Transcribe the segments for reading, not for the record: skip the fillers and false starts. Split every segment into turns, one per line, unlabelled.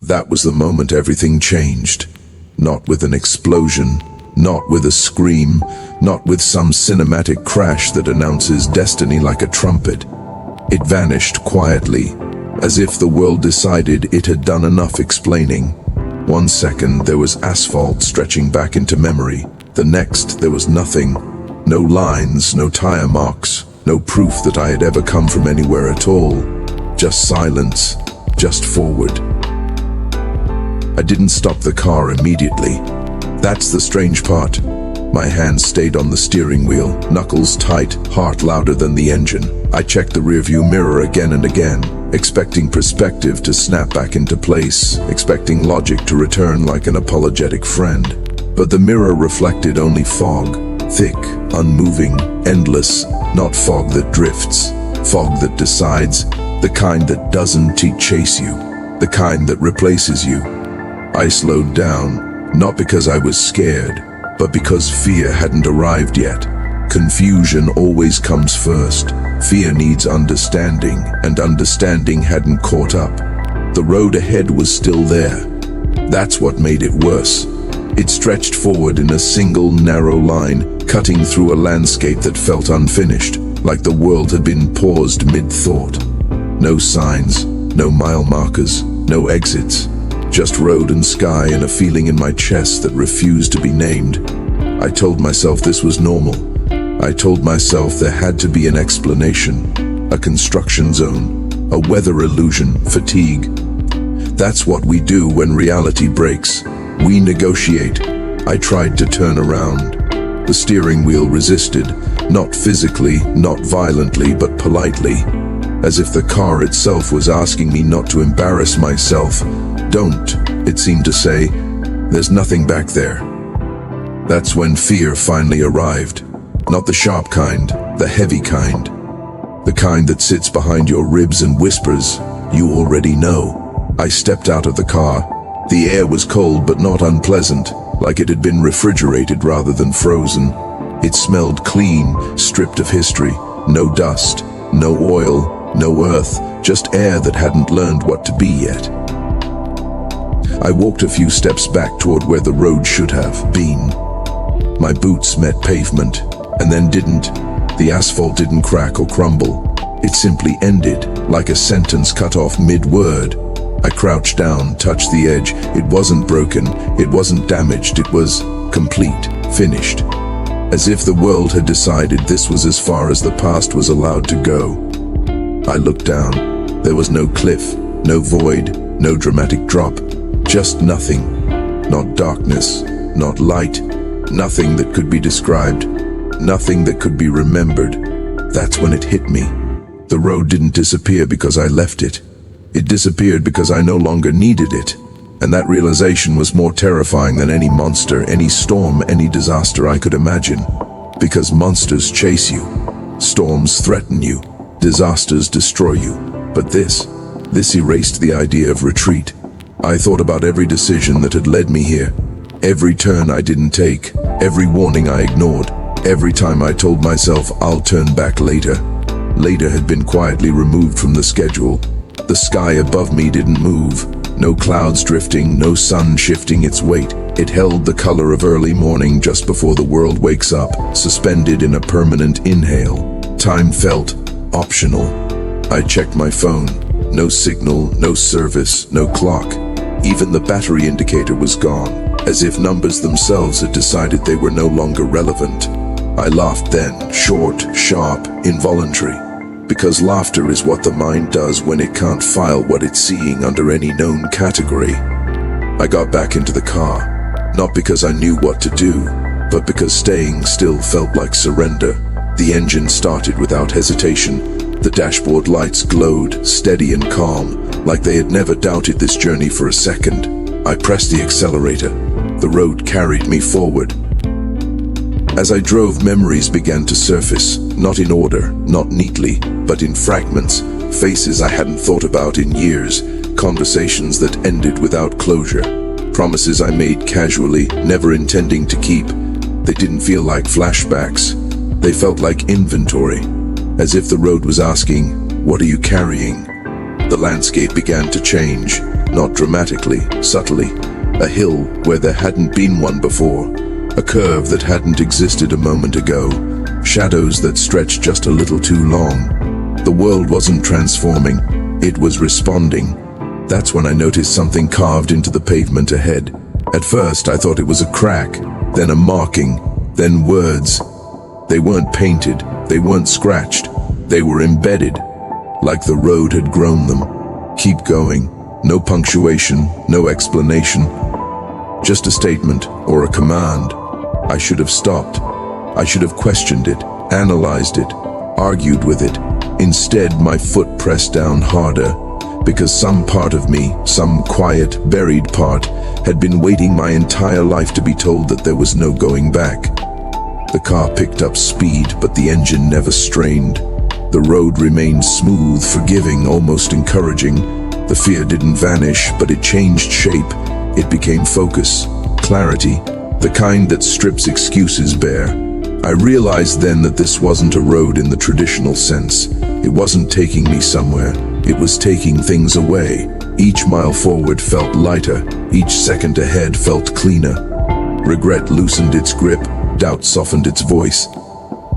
That was the moment everything changed. Not with an explosion, not with a scream, not with some cinematic crash that announces destiny like a trumpet. It vanished quietly, as if the world decided it had done enough explaining. 1 second there was asphalt stretching back into memory. The next there was nothing. No lines, no tire marks, no proof that I had ever come from anywhere at all. Just silence, just forward. I didn't stop the car immediately. That's the strange part. My hands stayed on the steering wheel, knuckles tight, heart louder than the engine. I checked the rearview mirror again and again, expecting perspective to snap back into place, expecting logic to return like an apologetic friend. But the mirror reflected only fog, thick, unmoving, endless, not fog that drifts, fog that decides, the kind that doesn't chase you, the kind that replaces you. I slowed down, not because I was scared, but because fear hadn't arrived yet. Confusion always comes first. Fear needs understanding, and understanding hadn't caught up. The road ahead was still there. That's what made it worse. It stretched forward in a single narrow line, cutting through a landscape that felt unfinished, like the world had been paused mid-thought. No signs, no mile markers, no exits. Just road and sky and a feeling in my chest that refused to be named. I told myself this was normal. I told myself there had to be an explanation, a construction zone, a weather illusion, fatigue. That's what we do when reality breaks. We negotiate. I tried to turn around. The steering wheel resisted, not physically, not violently, but politely, as if the car itself was asking me not to embarrass myself. Don't, it seemed to say. There's nothing back there. That's when fear finally arrived. Not the sharp kind, the heavy kind. The kind that sits behind your ribs and whispers, "You already know." I stepped out of the car. The air was cold but not unpleasant, like it had been refrigerated rather than frozen. It smelled clean, stripped of history. No dust, no oil, no earth, just air that hadn't learned what to be yet. I walked a few steps back toward where the road should have been. My boots met pavement, and then didn't. The asphalt didn't crack or crumble. It simply ended, like a sentence cut off mid-word. I crouched down, touched the edge. It wasn't broken, it wasn't damaged, it was complete, finished. As if the world had decided this was as far as the past was allowed to go. I looked down. There was no cliff, no void, no dramatic drop. Just nothing. Not darkness, not light, nothing that could be described, nothing that could be remembered. That's when it hit me. The road didn't disappear because I left it. It disappeared because I no longer needed it. And that realization was more terrifying than any monster, any storm, any disaster I could imagine. Because monsters chase you. Storms threaten you. Disasters destroy you. But this erased the idea of retreat. I thought about every decision that had led me here. Every turn I didn't take. Every warning I ignored. Every time I told myself I'll turn back later. Later had been quietly removed from the schedule. The sky above me didn't move. No clouds drifting, no sun shifting its weight. It held the color of early morning just before the world wakes up, suspended in a permanent inhale. Time felt optional. I checked my phone. No signal, no service, no clock. Even the battery indicator was gone, as if numbers themselves had decided they were no longer relevant. I laughed then, short, sharp, involuntary. Because laughter is what the mind does when it can't file what it's seeing under any known category. I got back into the car, not because I knew what to do, but because staying still felt like surrender. The engine started without hesitation. The dashboard lights glowed, steady and calm, like they had never doubted this journey for a second. I pressed the accelerator. The road carried me forward. As I drove, memories began to surface, not in order, not neatly, but in fragments, faces I hadn't thought about in years, conversations that ended without closure, promises I made casually, never intending to keep. They didn't feel like flashbacks. They felt like inventory, as if the road was asking, "What are you carrying?" The landscape began to change. not dramatically, subtly. A hill where there hadn't been one before. A curve that hadn't existed a moment ago. Shadows that stretched just a little too long. The world wasn't transforming, it was responding. That's when I noticed something carved into the pavement ahead. At first I thought it was a crack, then a marking, then words. They weren't painted, they weren't scratched, they were embedded, like the road had grown them. Keep going. No punctuation, no explanation. Just a statement or a command. I should have stopped. I should have questioned it, analyzed it, argued with it. Instead, my foot pressed down harder, because some part of me, some quiet, buried part, had been waiting my entire life to be told that there was no going back. The car picked up speed, but the engine never strained. The road remained smooth, forgiving, almost encouraging. The fear didn't vanish, but it changed shape. It became focus, clarity, the kind that strips excuses bare. I realized then that this wasn't a road in the traditional sense. It wasn't taking me somewhere. It was taking things away. Each mile forward felt lighter. Each second ahead felt cleaner. Regret loosened its grip. Doubt softened its voice.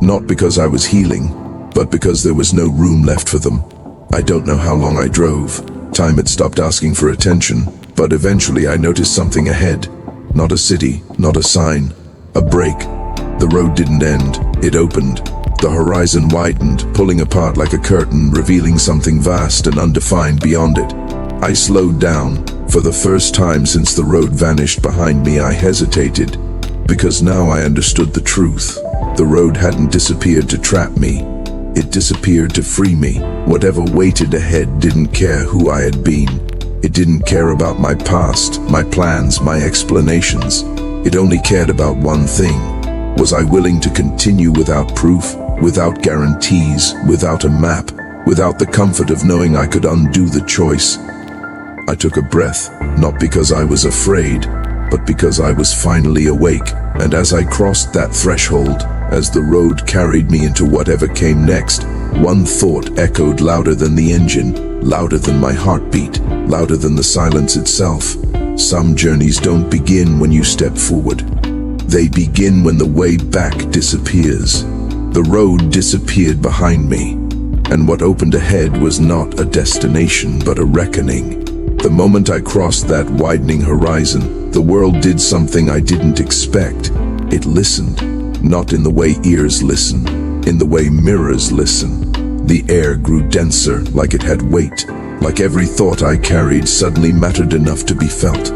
Not because I was healing, but because there was no room left for them. I don't know how long I drove. Time had stopped asking for attention, but eventually I noticed something ahead. Not a city, not a sign. A break. The road didn't end. It opened. The horizon widened, pulling apart like a curtain, revealing something vast and undefined beyond it. I slowed down. For the first time since the road vanished behind me, I hesitated, because now I understood the truth. The road hadn't disappeared to trap me. It disappeared to free me. Whatever waited ahead didn't care who I had been. It didn't care about my past, my plans, my explanations. It only cared about one thing. Was I willing to continue without proof, without guarantees, without a map, without the comfort of knowing I could undo the choice? I took a breath, not because I was afraid, but because I was finally awake. And as I crossed that threshold, as the road carried me into whatever came next, one thought echoed louder than the engine, louder than my heartbeat, louder than the silence itself. Some journeys don't begin when you step forward. They begin when the way back disappears. The road disappeared behind me, and what opened ahead was not a destination, but a reckoning. The moment I crossed that widening horizon, the world did something I didn't expect. It listened, not in the way ears listen, in the way mirrors listen. The air grew denser, like it had weight, like every thought I carried suddenly mattered enough to be felt.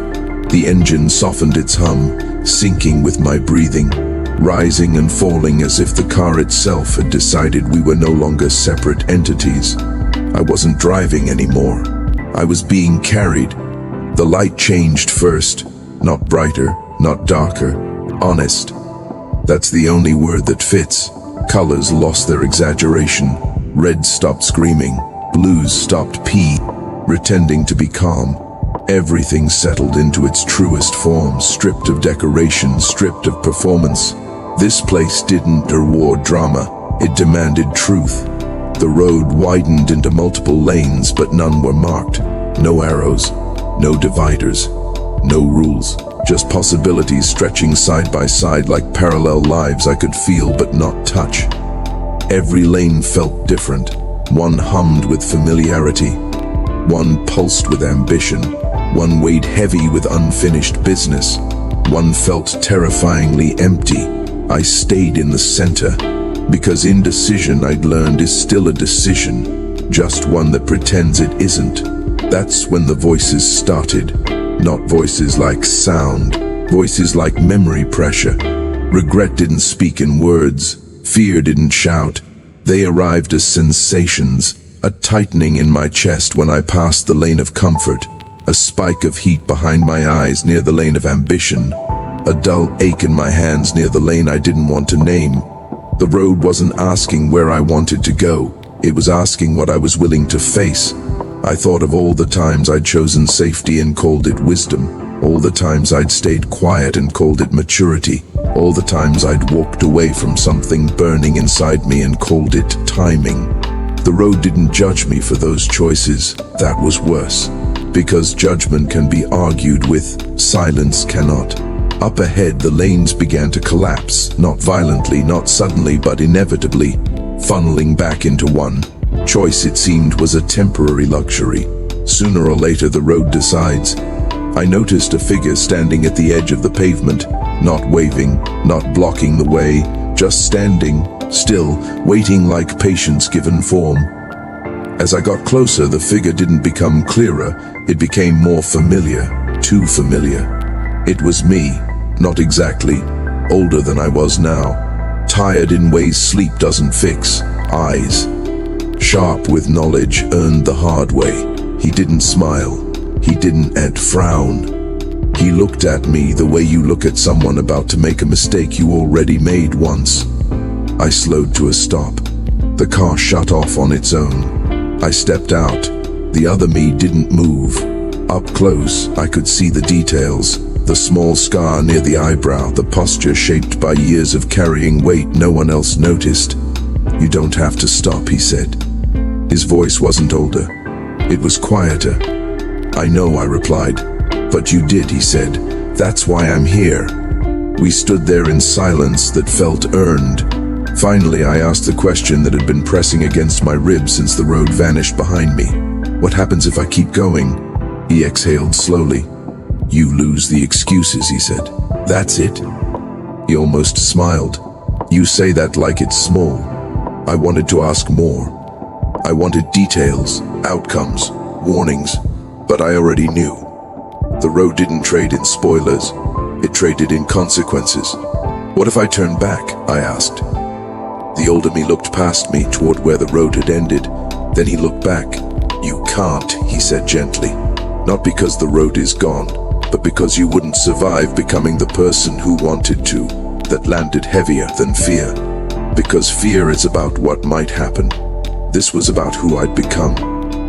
The engine softened its hum, sinking with my breathing, rising and falling as if the car itself had decided we were no longer separate entities. I wasn't driving anymore. I was being carried. The light changed first, not brighter, not darker, honest. That's the only word that fits. Colors lost their exaggeration. Red stopped screaming. Blues stopped pretending to be calm. Everything settled into its truest form, stripped of decoration, stripped of performance. This place didn't reward drama. It demanded truth. The road widened into multiple lanes, but none were marked. No arrows, no dividers, no rules. Just possibilities stretching side by side like parallel lives I could feel but not touch. Every lane felt different. One hummed with familiarity. One pulsed with ambition. One weighed heavy with unfinished business. One felt terrifyingly empty. I stayed in the center, because indecision, I'd learned, is still a decision, just one that pretends it isn't. That's when the voices started. Not voices like sound, voices like memory pressure. Regret didn't speak in words, fear didn't shout. They arrived as sensations, a tightening in my chest when I passed the lane of comfort, a spike of heat behind my eyes near the lane of ambition, a dull ache in my hands near the lane I didn't want to name. The road wasn't asking where I wanted to go, it was asking what I was willing to face. I thought of all the times I'd chosen safety and called it wisdom, all the times I'd stayed quiet and called it maturity, all the times I'd walked away from something burning inside me and called it timing. The road didn't judge me for those choices. That was worse, because judgment can be argued with, silence cannot. Up ahead, the lanes began to collapse, not violently, not suddenly, but inevitably, funneling back into one. Choice, it seemed, was a temporary luxury. Sooner or later, the road decides. I noticed a figure standing at the edge of the pavement, not waving, not blocking the way, just standing, still, waiting like patience given form. As I got closer, the figure didn't become clearer, it became more familiar, too familiar. It was me, not exactly, older than I was now, tired in ways sleep doesn't fix, eyes sharp with knowledge earned the hard way. He didn't smile, he didn't frown. He looked at me the way you look at someone about to make a mistake you already made once. I slowed to a stop. The car shut off on its own. I stepped out. The other me didn't move. Up close, I could see the details. The small scar near the eyebrow, the posture shaped by years of carrying weight no one else noticed. "You don't have to stop," he said. His voice wasn't older. It was quieter. "I know," I replied. "But you did," he said. "That's why I'm here." We stood there in silence that felt earned. Finally, I asked the question that had been pressing against my ribs since the road vanished behind me. "What happens if I keep going?" He exhaled slowly. "You lose the excuses," he said. "That's it?" He almost smiled. "You say that like it's small." I wanted to ask more. I wanted details, outcomes, warnings, but I already knew. The road didn't trade in spoilers, it traded in consequences. "What if I turn back?" I asked. The older me looked past me toward where the road had ended. Then he looked back. "You can't," he said gently. "Not because the road is gone, but because you wouldn't survive becoming the person who wanted to, that landed heavier than fear. Because fear is about what might happen. This was about who I'd become."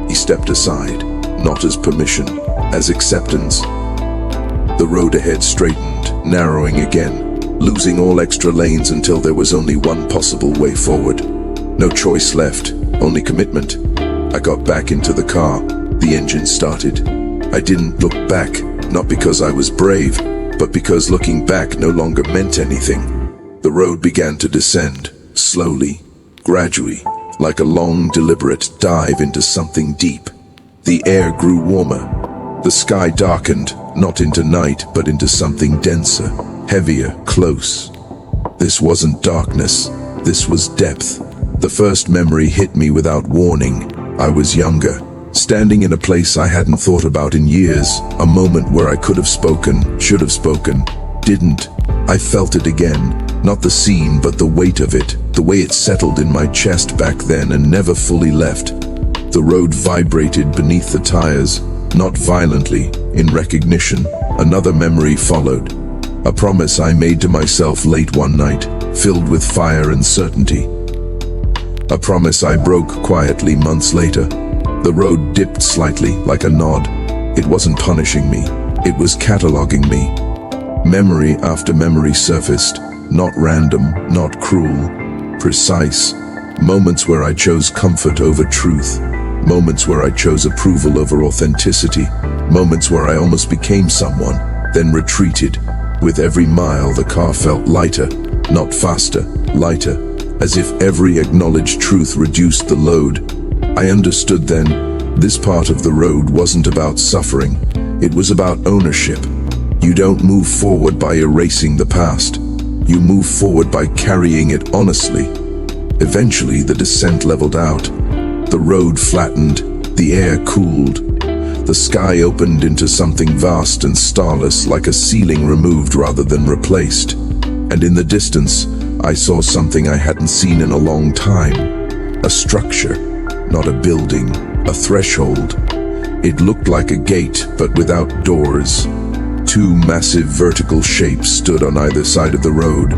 He stepped aside, not as permission, as acceptance. The road ahead straightened, narrowing again, losing all extra lanes until there was only one possible way forward. No choice left, only commitment. I got back into the car. The engine started. I didn't look back, not because I was brave, but because looking back no longer meant anything. The road began to descend, slowly, gradually, like a long, deliberate dive into something deep. The air grew warmer. The sky darkened, not into night, but into something denser, heavier, close. This wasn't darkness, this was depth. The first memory hit me without warning. I was younger, standing in a place I hadn't thought about in years, a moment where I could have spoken, should have spoken, didn't. I felt it again, not the scene, but the weight of it, the way it settled in my chest back then and never fully left. The road vibrated beneath the tires, not violently, in recognition. Another memory followed. A promise I made to myself late one night, filled with fire and certainty. A promise I broke quietly months later. The road dipped slightly, like a nod. It wasn't punishing me, it was cataloging me. Memory after memory surfaced, not random, not cruel, precise. Moments where I chose comfort over truth. Moments where I chose approval over authenticity. Moments where I almost became someone, then retreated. With every mile, the car felt lighter, not faster, lighter, as if every acknowledged truth reduced the load. I understood then, this part of the road wasn't about suffering, it was about ownership. You don't move forward by erasing the past. You move forward by carrying it honestly. Eventually, the descent leveled out. The road flattened, the air cooled. The sky opened into something vast and starless, like a ceiling removed rather than replaced. And in the distance, I saw something I hadn't seen in a long time. A structure, not a building, a threshold. It looked like a gate, but without doors. Two massive vertical shapes stood on either side of the road,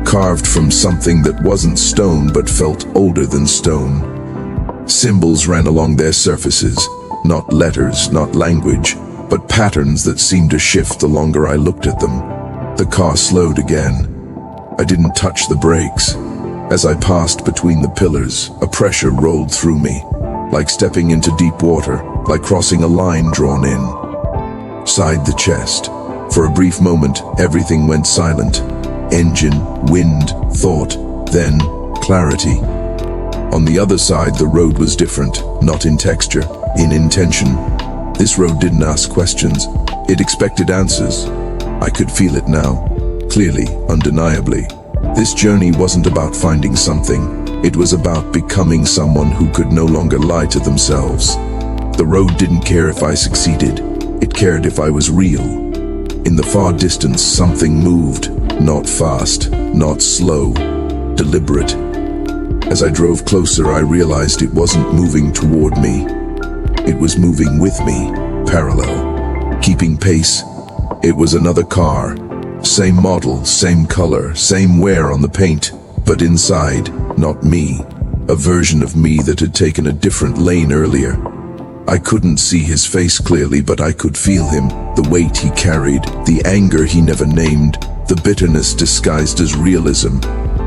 carved from something that wasn't stone but felt older than stone. Symbols ran along their surfaces, not letters, not language, but patterns that seemed to shift the longer I looked at them. The car slowed again. I didn't touch the brakes. As I passed between the pillars, a pressure rolled through me, like stepping into deep water. like crossing a line drawn in. Side the chest. For a brief moment, everything went silent. Engine, wind, thought, then clarity. On the other side, the road was different, not in texture, in intention. This road didn't ask questions. It expected answers. I could feel it now, clearly, undeniably. This journey wasn't about finding something. It was about becoming someone who could no longer lie to themselves. The road didn't care if I succeeded. It cared if I was real. In the far distance, something moved. Not fast, not slow, deliberate. As I drove closer, I realized it wasn't moving toward me. It was moving with me, parallel, keeping pace. It was another car. Same model, same color, same wear on the paint, but inside, not me. A version of me that had taken a different lane earlier. I couldn't see his face clearly, but I could feel him, the weight he carried, the anger he never named, the bitterness disguised as realism.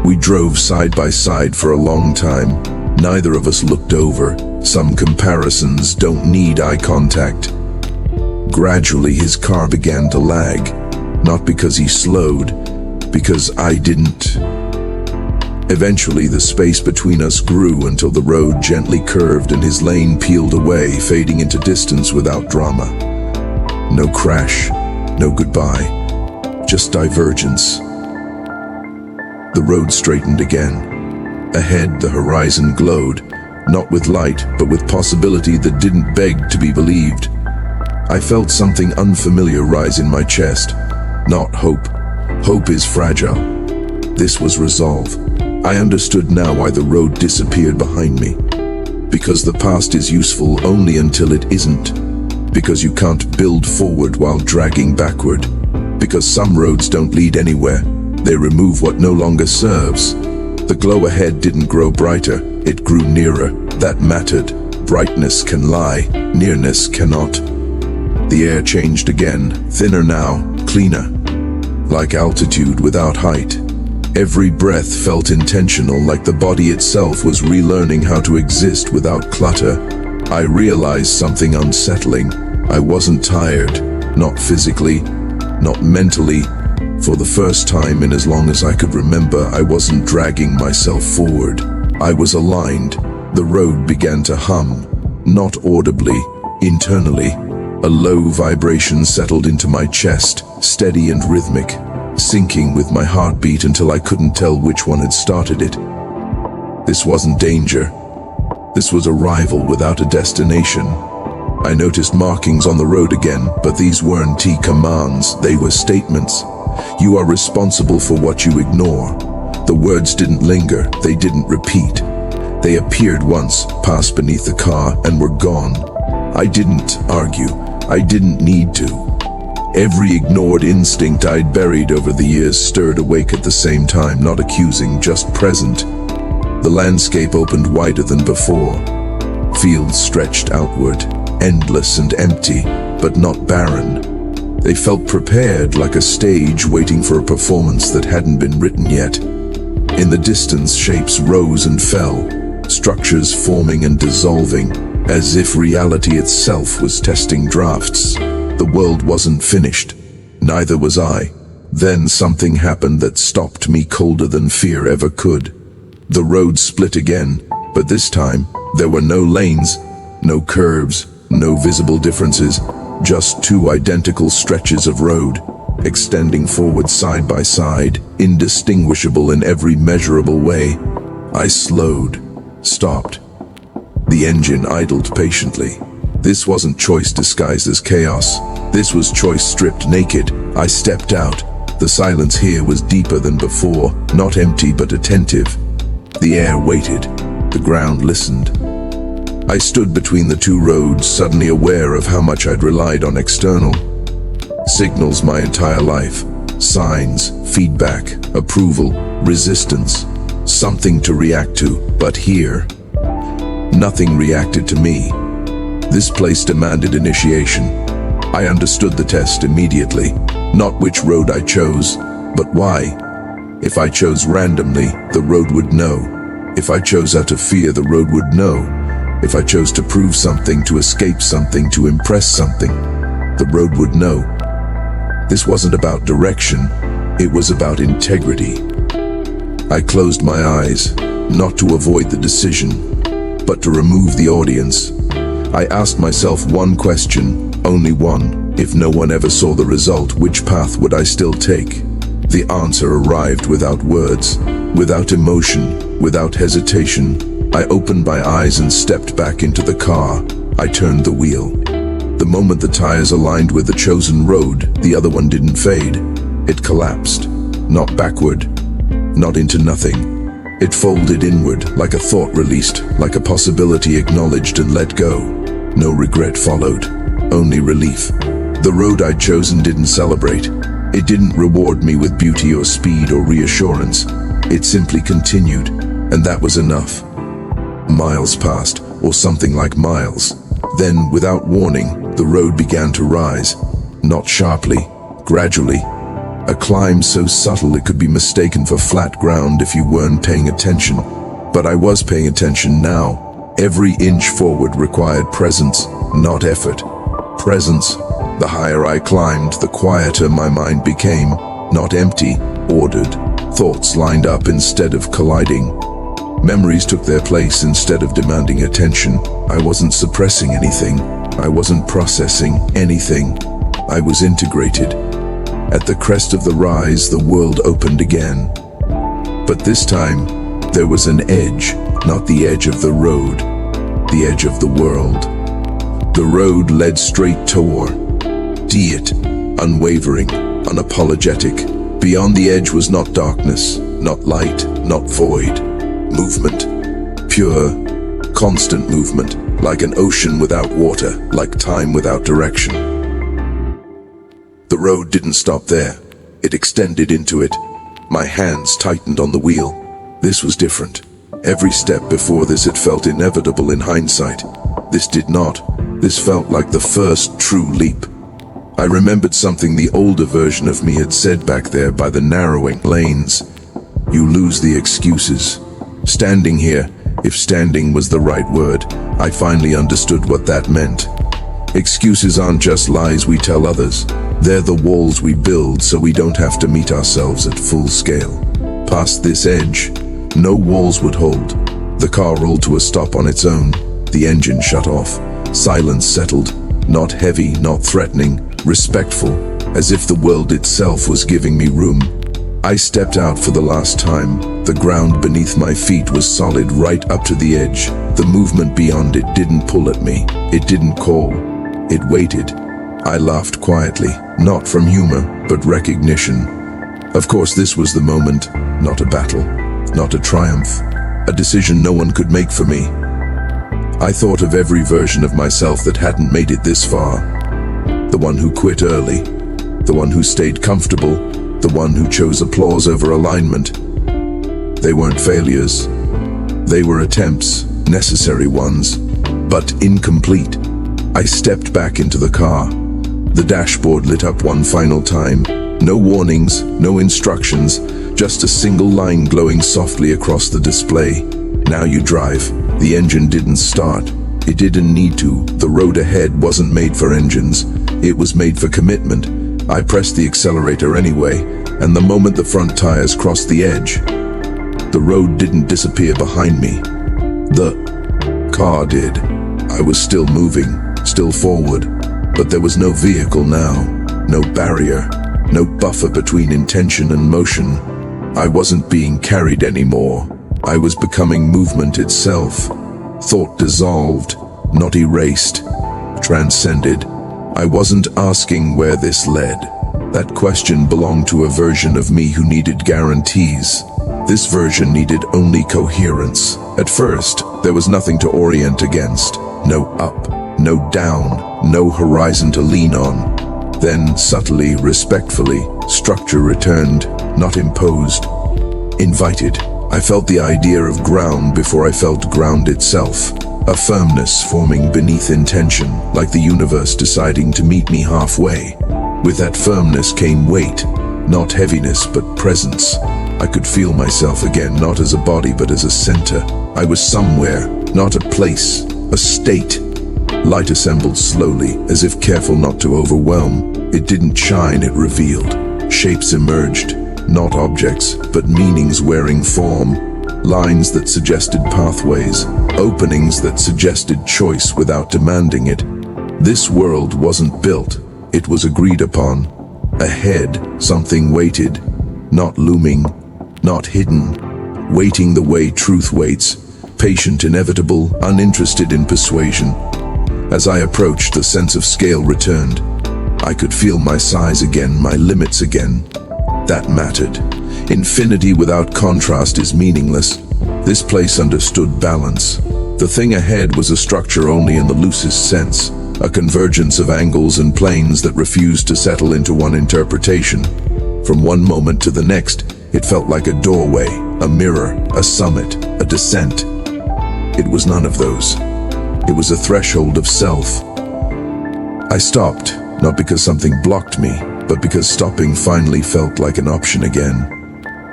We drove side by side for a long time. Neither of us looked over. Some comparisons don't need eye contact. Gradually, his car began to lag. Not because he slowed, because I didn't. Eventually, the space between us grew until the road gently curved and his lane peeled away, fading into distance without drama. No crash, no goodbye, just divergence. The road straightened again. Ahead, the horizon glowed, not with light, but with possibility that didn't beg to be believed. I felt something unfamiliar rise in my chest. Not hope. Hope is fragile. This was resolve. I understood now why the road disappeared behind me. Because the past is useful only until it isn't. Because you can't build forward while dragging backward. Because some roads don't lead anywhere. They remove what no longer serves. The glow ahead didn't grow brighter, it grew nearer. That mattered. Brightness can lie, nearness cannot. The air changed again, thinner now, cleaner. Like altitude without height. Every breath felt intentional, like the body itself was relearning how to exist without clutter. I realized something unsettling. I wasn't tired, not physically, not mentally. For the first time in as long as I could remember, I wasn't dragging myself forward. I was aligned. The road began to hum, not audibly, internally. A low vibration settled into my chest, steady and rhythmic, syncing with my heartbeat until I couldn't tell which one had started it. This wasn't danger. This was arrival without a destination. I noticed markings on the road again, but these weren't commands, they were statements. You are responsible for what you ignore. The words didn't linger, they didn't repeat. They appeared once, passed beneath the car, and were gone. I didn't argue. I didn't need to. Every ignored instinct I'd buried over the years stirred awake at the same time, not accusing, just present. The landscape opened wider than before. Fields stretched outward, endless and empty, but not barren. They felt prepared, like a stage waiting for a performance that hadn't been written yet. In the distance, shapes rose and fell, structures forming and dissolving, as if reality itself was testing drafts. The world wasn't finished. Neither was I. Then something happened that stopped me colder than fear ever could. The road split again, but this time, there were no lanes, no curves, no visible differences, just two identical stretches of road, extending forward side by side, indistinguishable in every measurable way. I slowed, stopped. The engine idled patiently. This wasn't choice disguised as chaos. This was choice stripped naked. I stepped out. The silence here was deeper than before, not empty but attentive. The air waited. The ground listened. I stood between the two roads, suddenly aware of how much I'd relied on external signals my entire life. Signs, feedback, approval, resistance. Something to react to, but here, nothing reacted to me. This place demanded initiation. I understood the test immediately. Not which road I chose, but why. If I chose randomly, the road would know. If I chose out of fear, the road would know. If I chose to prove something, to escape something, to impress something, the road would know. This wasn't about direction, it was about integrity. I closed my eyes, not to avoid the decision, but to remove the audience. I asked myself one question, only one. If no one ever saw the result, which path would I still take? The answer arrived without words, without emotion, without hesitation. I opened my eyes and stepped back into the car. I turned the wheel. The moment the tires aligned with the chosen road, the other one didn't fade. It collapsed, not backward, not into nothing. It folded inward, like a thought released, like a possibility acknowledged and let go. No regret followed, only relief. The road I'd chosen didn't celebrate. It didn't reward me with beauty or speed or reassurance. It simply continued, and that was enough. Miles passed, or something like miles. Then, without warning, the road began to rise. Not sharply, gradually. A climb so subtle it could be mistaken for flat ground if you weren't paying attention. But I was paying attention now. Every inch forward required presence, not effort. Presence. The higher I climbed, the quieter my mind became. Not empty, ordered. Thoughts lined up instead of colliding. Memories took their place instead of demanding attention. I wasn't suppressing anything. I wasn't processing anything. I was integrated. At the crest of the rise, the world opened again. But this time, there was an edge, not the edge of the road, the edge of the world. The road led straight toward it, unwavering, unapologetic. Beyond the edge was not darkness, not light, not void. Movement, pure, constant movement, like an ocean without water, like time without direction. The road didn't stop there. It extended into it. My hands tightened on the wheel. This was different. Every step before this had felt inevitable in hindsight. This did not. This felt like the first true leap. I remembered something the older version of me had said back there by the narrowing lanes. You lose the excuses. Standing here, if standing was the right word, I finally understood what that meant. Excuses aren't just lies we tell others. They're the walls we build so we don't have to meet ourselves at full scale. Past this edge, no walls would hold. The car rolled to a stop on its own. The engine shut off. Silence settled. Not heavy, not threatening, respectful, as if the world itself was giving me room. I stepped out for the last time. The ground beneath my feet was solid right up to the edge. The movement beyond it didn't pull at me. It didn't call. It waited. I laughed quietly, not from humor, but recognition. Of course, this was the moment, not a battle, not a triumph, a decision no one could make for me. I thought of every version of myself that hadn't made it this far. The one who quit early, the one who stayed comfortable, the one who chose applause over alignment. They weren't failures. They were attempts, necessary ones, but incomplete. I stepped back into the car. The dashboard lit up one final time. No warnings, no instructions, just a single line glowing softly across the display. Now you drive. The engine didn't start. It didn't need to. The road ahead wasn't made for engines. It was made for commitment. I pressed the accelerator anyway, and the moment the front tires crossed the edge, the road didn't disappear behind me. The car did. I was still moving, still forward, but there was no vehicle now, no barrier, no buffer between intention and motion. I wasn't being carried anymore. I was becoming movement itself. Thought dissolved, not erased, transcended. I wasn't asking where this led. That question belonged to a version of me who needed guarantees. This version needed only coherence. At first, there was nothing to orient against. No up, no down, no horizon to lean on. Then, subtly, respectfully, structure returned, not imposed, invited. I felt the idea of ground before I felt ground itself. A firmness forming beneath intention, like the universe deciding to meet me halfway. With that firmness came weight, not heaviness but presence. I could feel myself again, not as a body but as a center. I was somewhere, not a place. a state. Light assembled slowly, as if careful not to overwhelm. It didn't shine, it revealed. Shapes emerged, not objects, but meanings wearing form. Lines that suggested pathways, openings that suggested choice without demanding it. This world wasn't built, it was agreed upon. Ahead, something waited, not looming, not hidden, waiting the way truth waits, patient, inevitable, uninterested in persuasion. As I approached, the sense of scale returned. I could feel my size again, my limits again. That mattered. Infinity without contrast is meaningless. This place understood balance. The thing ahead was a structure only in the loosest sense, a convergence of angles and planes that refused to settle into one interpretation. From one moment to the next, it felt like a doorway, a mirror, a summit, a descent. It was none of those. It was a threshold of self. I stopped, not because something blocked me, but because stopping finally felt like an option again.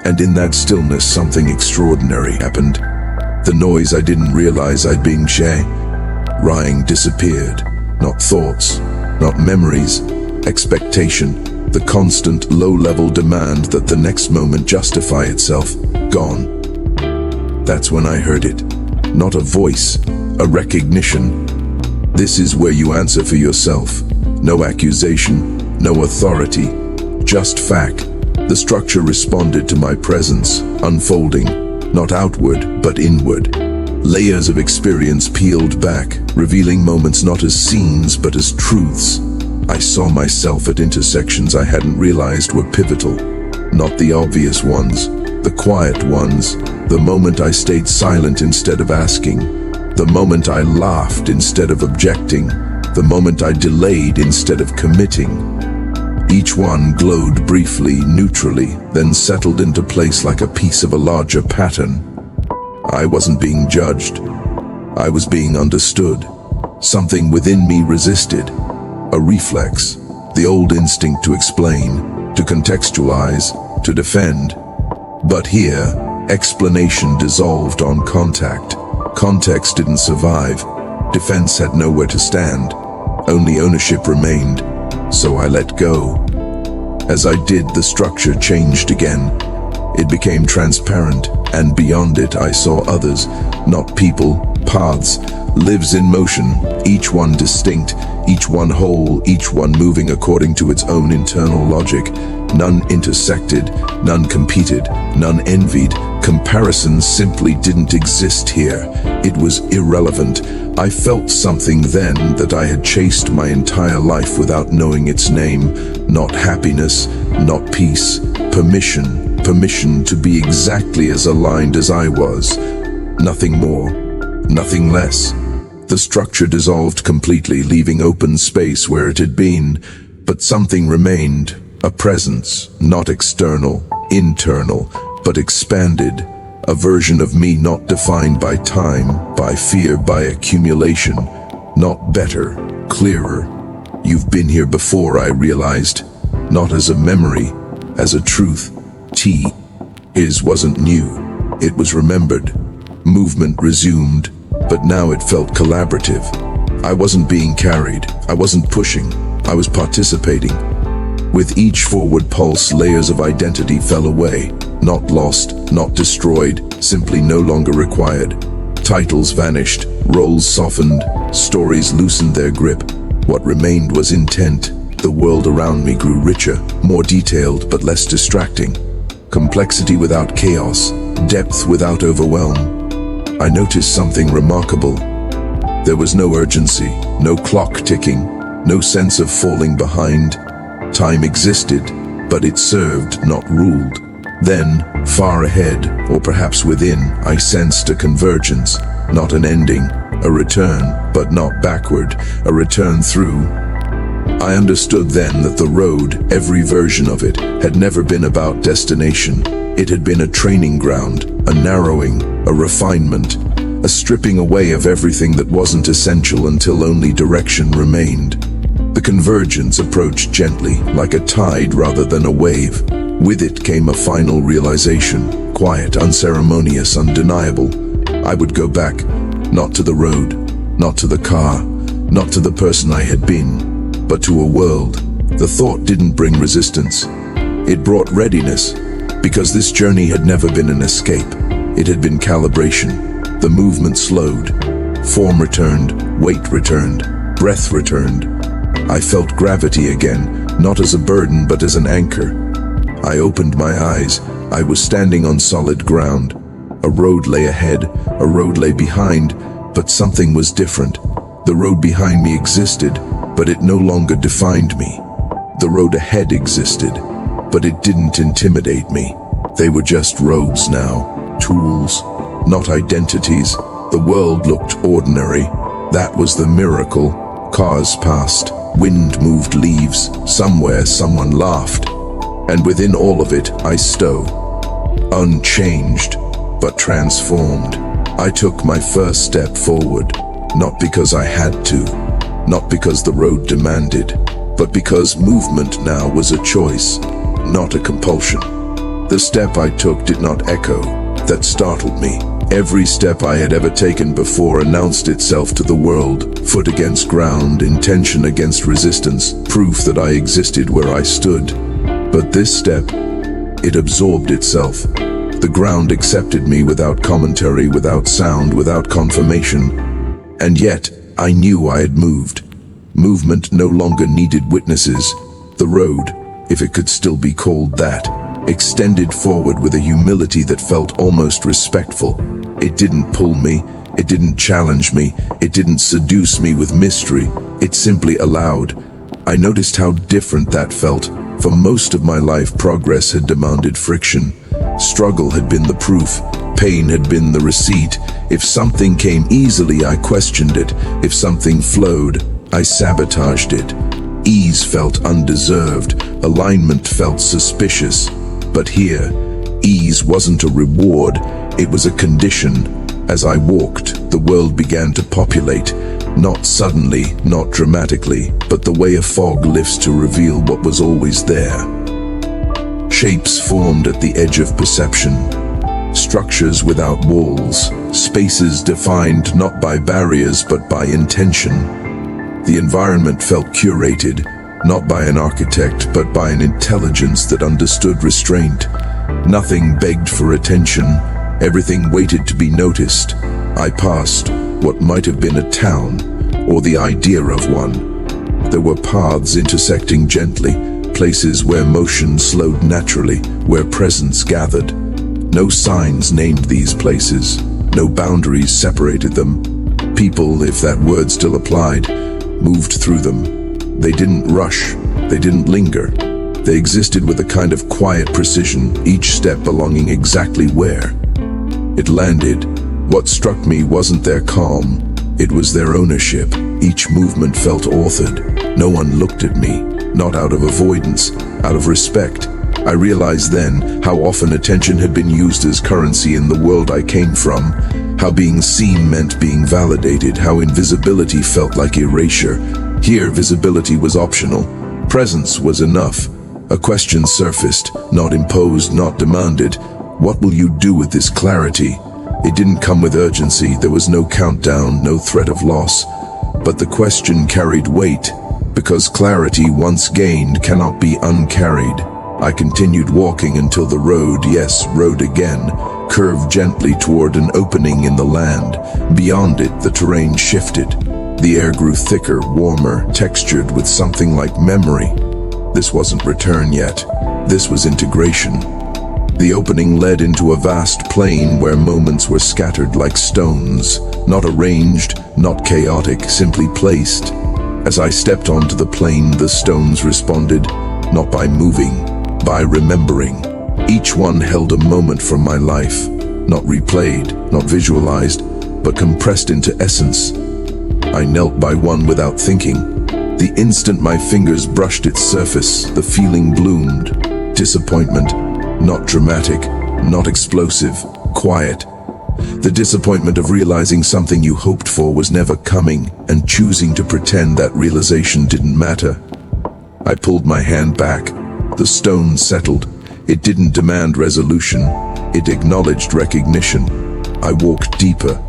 And in that stillness, something extraordinary happened. The noise I didn't realize I'd been Rying disappeared. Not thoughts, not memories, expectation, the constant low-level demand that the next moment justify itself, gone. That's when I heard it. Not a voice, a recognition. This is where you answer for yourself. No accusation, no authority, just fact. The structure responded to my presence, unfolding, not outward, but inward. Layers of experience peeled back, revealing moments not as scenes, but as truths. I saw myself at intersections I hadn't realized were pivotal. Not the obvious ones, the quiet ones. The moment I stayed silent instead of asking. The moment I laughed instead of objecting. The moment I delayed instead of committing. Each one glowed briefly, neutrally, then settled into place like a piece of a larger pattern. I wasn't being judged. I was being understood. Something within me resisted. A reflex, the old instinct to explain, to contextualize, to defend. But here, explanation dissolved on contact. Context didn't survive. Defense had nowhere to stand. Only ownership remained. So I let go. As I did, the structure changed again. It became transparent, and beyond it I saw others, not people, paths, lives in motion, each one distinct, each one whole, each one moving according to its own internal logic. None intersected, none competed, none envied. Comparison simply didn't exist here. It was irrelevant. I felt something then that I had chased my entire life without knowing its name. Not happiness, not peace. Permission. Permission to be exactly as aligned as I was. Nothing more, nothing less. The structure dissolved completely, leaving open space where it had been. But something remained. A presence, not external, internal, but expanded. A version of me not defined by time, by fear, by accumulation. Not better, clearer. You've been here before, I realized. Not as a memory, as a truth. His wasn't new. It was remembered. Movement resumed, but now it felt collaborative. I wasn't being carried. I wasn't pushing. I was participating. With each forward pulse, layers of identity fell away. Not lost, not destroyed, simply no longer required. Titles vanished, roles softened, stories loosened their grip. What remained was intent. The world around me grew richer, more detailed but less distracting. Complexity without chaos, depth without overwhelm. I noticed something remarkable. There was no urgency, no clock ticking, no sense of falling behind. Time existed, but it served, not ruled. Then, far ahead, or perhaps within, I sensed a convergence, not an ending, a return, but not backward, a return through. I understood then that the road, every version of it, had never been about destination. It had been a training ground, a narrowing, a refinement, a stripping away of everything that wasn't essential until only direction remained. The convergence approached gently, like a tide rather than a wave. With it came a final realization, quiet, unceremonious, undeniable. I would go back, not to the road, Not to the car, not to the person I had been, but to a world. The thought didn't bring resistance. It brought readiness, because this journey had never been an escape. It had been calibration. The movement slowed. Form returned, weight returned, breath returned. I felt gravity again, not as a burden but as an anchor. I opened my eyes. I was standing on solid ground. A road lay ahead, a road lay behind, but something was different. The road behind me existed, but it no longer defined me. The road ahead existed, but it didn't intimidate me. They were just roads now, tools, not identities. The world looked ordinary. That was the miracle. Cars passed, wind moved leaves, somewhere someone laughed. And within all of it, I stood, unchanged, but transformed. I took my first step forward, not because I had to, not because the road demanded, but because movement now was a choice, not a compulsion. The step I took did not echo. That startled me. Every step I had ever taken before announced itself to the world, foot against ground, intention against resistance, proof that I existed where I stood. But this step, it absorbed itself. The ground accepted me without commentary, without sound, without confirmation. And yet, I knew I had moved. Movement no longer needed witnesses. The road, if it could still be called that, extended forward with a humility that felt almost respectful. It didn't pull me, it didn't challenge me, it didn't seduce me with mystery. It simply allowed. I noticed how different that felt. For most of my life, progress had demanded friction. Struggle had been the proof. Pain had been the receipt. If something came easily, I questioned it. If something flowed, I sabotaged it. Ease felt undeserved. Alignment felt suspicious. But here, ease wasn't a reward, it was a condition. As I walked, the world began to populate. Not suddenly, not dramatically, but the way a fog lifts to reveal what was always there. Shapes formed at the edge of perception. Structures without walls. Spaces defined not by barriers but by intention. The environment felt curated, not by an architect but by an intelligence that understood restraint. Nothing begged for attention. Everything waited to be noticed. I passed what might have been a town, or the idea of one. There were paths intersecting gently, places where motion slowed naturally, where presence gathered. No signs named these places, no boundaries separated them. People, if that word still applied, moved through them. They didn't rush, they didn't linger. They existed with a kind of quiet precision, each step belonging exactly where. It landed. What struck me wasn't their calm, it was their ownership. Each movement felt authored. No one looked at me, not out of avoidance, out of respect. I realized then how often attention had been used as currency in the world I came from, how being seen meant being validated, how invisibility felt like erasure. Here, visibility was optional. Presence was enough. A question surfaced, not imposed, not demanded. What will you do with this clarity? It didn't come with urgency. There was no countdown, no threat of loss. But the question carried weight, because clarity once gained cannot be uncarried. I continued walking until the road, yes, road again, curved gently toward an opening in the land. Beyond it, the terrain shifted. The air grew thicker, warmer, textured with something like memory. This wasn't return yet. This was integration. The opening led into a vast plain where moments were scattered like stones, not arranged, not chaotic, simply placed. As I stepped onto the plain, the stones responded, not by moving, by remembering. Each one held a moment from my life, not replayed, not visualized, but compressed into essence. I knelt by one without thinking. The instant my fingers brushed its surface, the feeling bloomed. Disappointment, not dramatic, not explosive, quiet. The disappointment of realizing something you hoped for was never coming and choosing to pretend that realization didn't matter. I pulled my hand back. The stone settled. It didn't demand resolution. It acknowledged recognition. I walked deeper.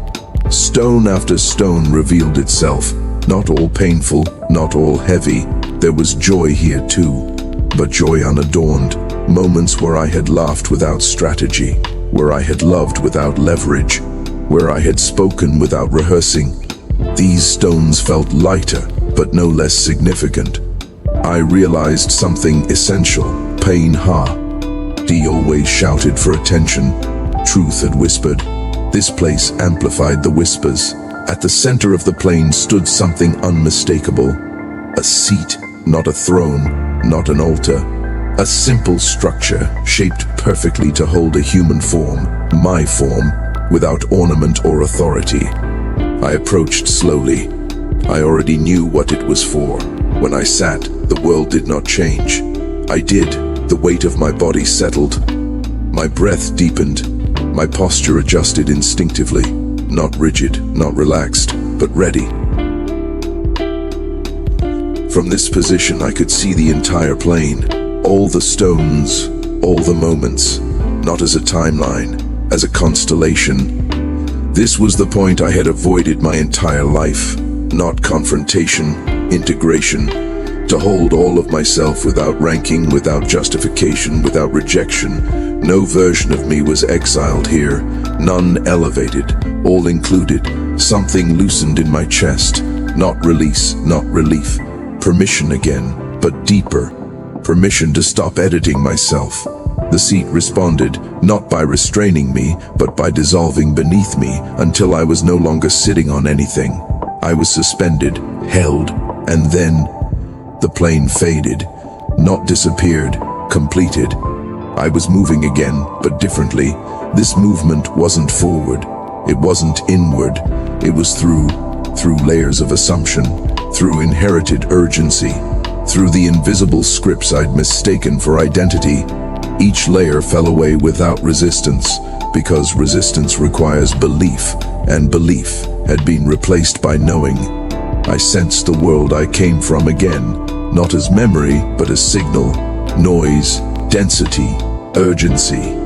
Stone after stone revealed itself, not all painful, not all heavy. There was joy here too, but joy unadorned, moments where I had laughed without strategy, where I had loved without leverage, where I had spoken without rehearsing. These stones felt lighter, but no less significant. I realized something essential. Pain ha. D always shouted for attention. Truth had whispered. This place amplified the whispers. At the center of the plain stood something unmistakable. A seat, not a throne, not an altar. A simple structure, shaped perfectly to hold a human form, my form, without ornament or authority. I approached slowly. I already knew what it was for. When I sat, the world did not change. I did. The weight of my body settled. My breath deepened. My posture adjusted instinctively. Not rigid, not relaxed, but ready. From this position, I could see the entire plain. All the stones, all the moments. Not as a timeline, as a constellation. This was the point I had avoided my entire life. Not confrontation, integration. To hold all of myself without ranking, without justification, without rejection. No version of me was exiled here. None elevated, all included. Something loosened in my chest. Not release, not relief. Permission again, but deeper. Permission to stop editing myself. The seat responded, not by restraining me, but by dissolving beneath me until I was no longer sitting on anything. I was suspended, held, and then the plane faded, not disappeared, completed. I was moving again, but differently. This movement wasn't forward. It wasn't inward. It was through layers of assumption, through inherited urgency, through the invisible scripts I'd mistaken for identity. Each layer fell away without resistance, because resistance requires belief, and belief had been replaced by knowing. I sensed the world I came from again, not as memory, but as signal, noise, density, urgency.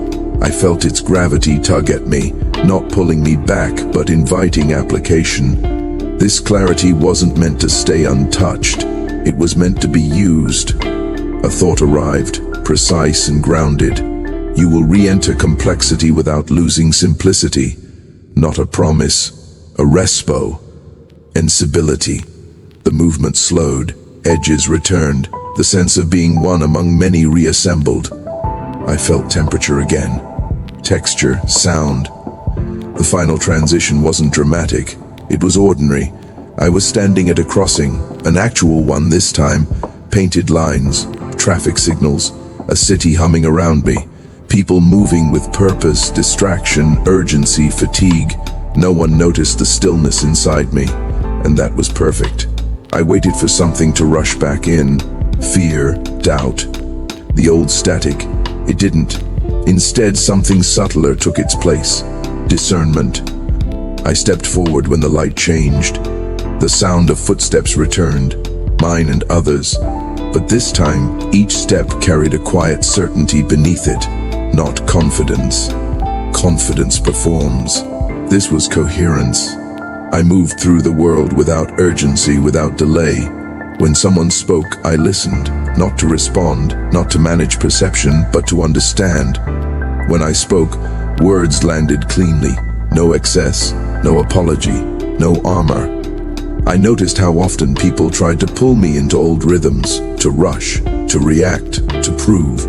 I felt its gravity tug at me, not pulling me back, but inviting application. This clarity wasn't meant to stay untouched. It was meant to be used. A thought arrived, precise and grounded. You will re-enter complexity without losing simplicity. Not a promise, a respo. Ensibility. The movement slowed, edges returned, the sense of being one among many reassembled. I felt temperature again, texture, sound. The final transition wasn't dramatic, it was ordinary. I was standing at a crossing, an actual one this time, painted lines, traffic signals, a city humming around me, people moving with purpose, distraction, urgency, fatigue. No one noticed the stillness inside me, and that was perfect. I waited for something to rush back in. Fear, doubt, the old static. It didn't. Instead, something subtler took its place. Discernment. I stepped forward when the light changed. The sound of footsteps returned, mine and others. But this time, each step carried a quiet certainty beneath it, not confidence. Confidence performs. This was coherence. I moved through the world without urgency, without delay. When someone spoke, I listened, not to respond, not to manage perception, but to understand. When I spoke, words landed cleanly. No excess, no apology, no armor. I noticed how often people tried to pull me into old rhythms, to rush, to react, to prove.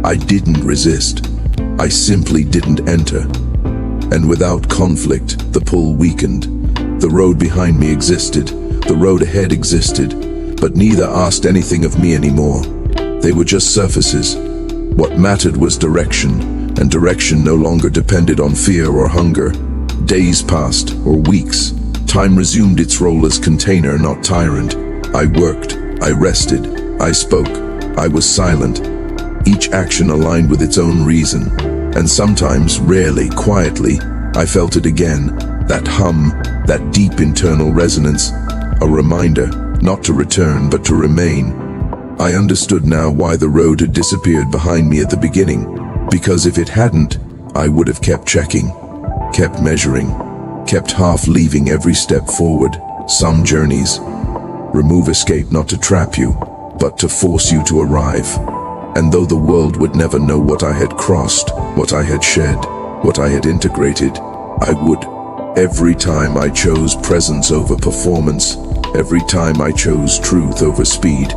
I didn't resist. I simply didn't enter. And without conflict, the pull weakened. The road behind me existed, the road ahead existed, but neither asked anything of me anymore. They were just surfaces. What mattered was direction, and direction no longer depended on fear or hunger. Days passed, or weeks. Time resumed its role as container, not tyrant. I worked, I rested, I spoke, I was silent. Each action aligned with its own reason, and sometimes, rarely, quietly, I felt it again. That hum, that deep internal resonance, a reminder, not to return, but to remain. I understood now why the road had disappeared behind me at the beginning, because if it hadn't, I would have kept checking, kept measuring, kept half leaving every step forward. Some journeys remove escape not to trap you, but to force you to arrive. And though the world would never know what I had crossed, what I had shed, what I had integrated, I would. Every time I chose presence over performance, every time I chose truth over speed,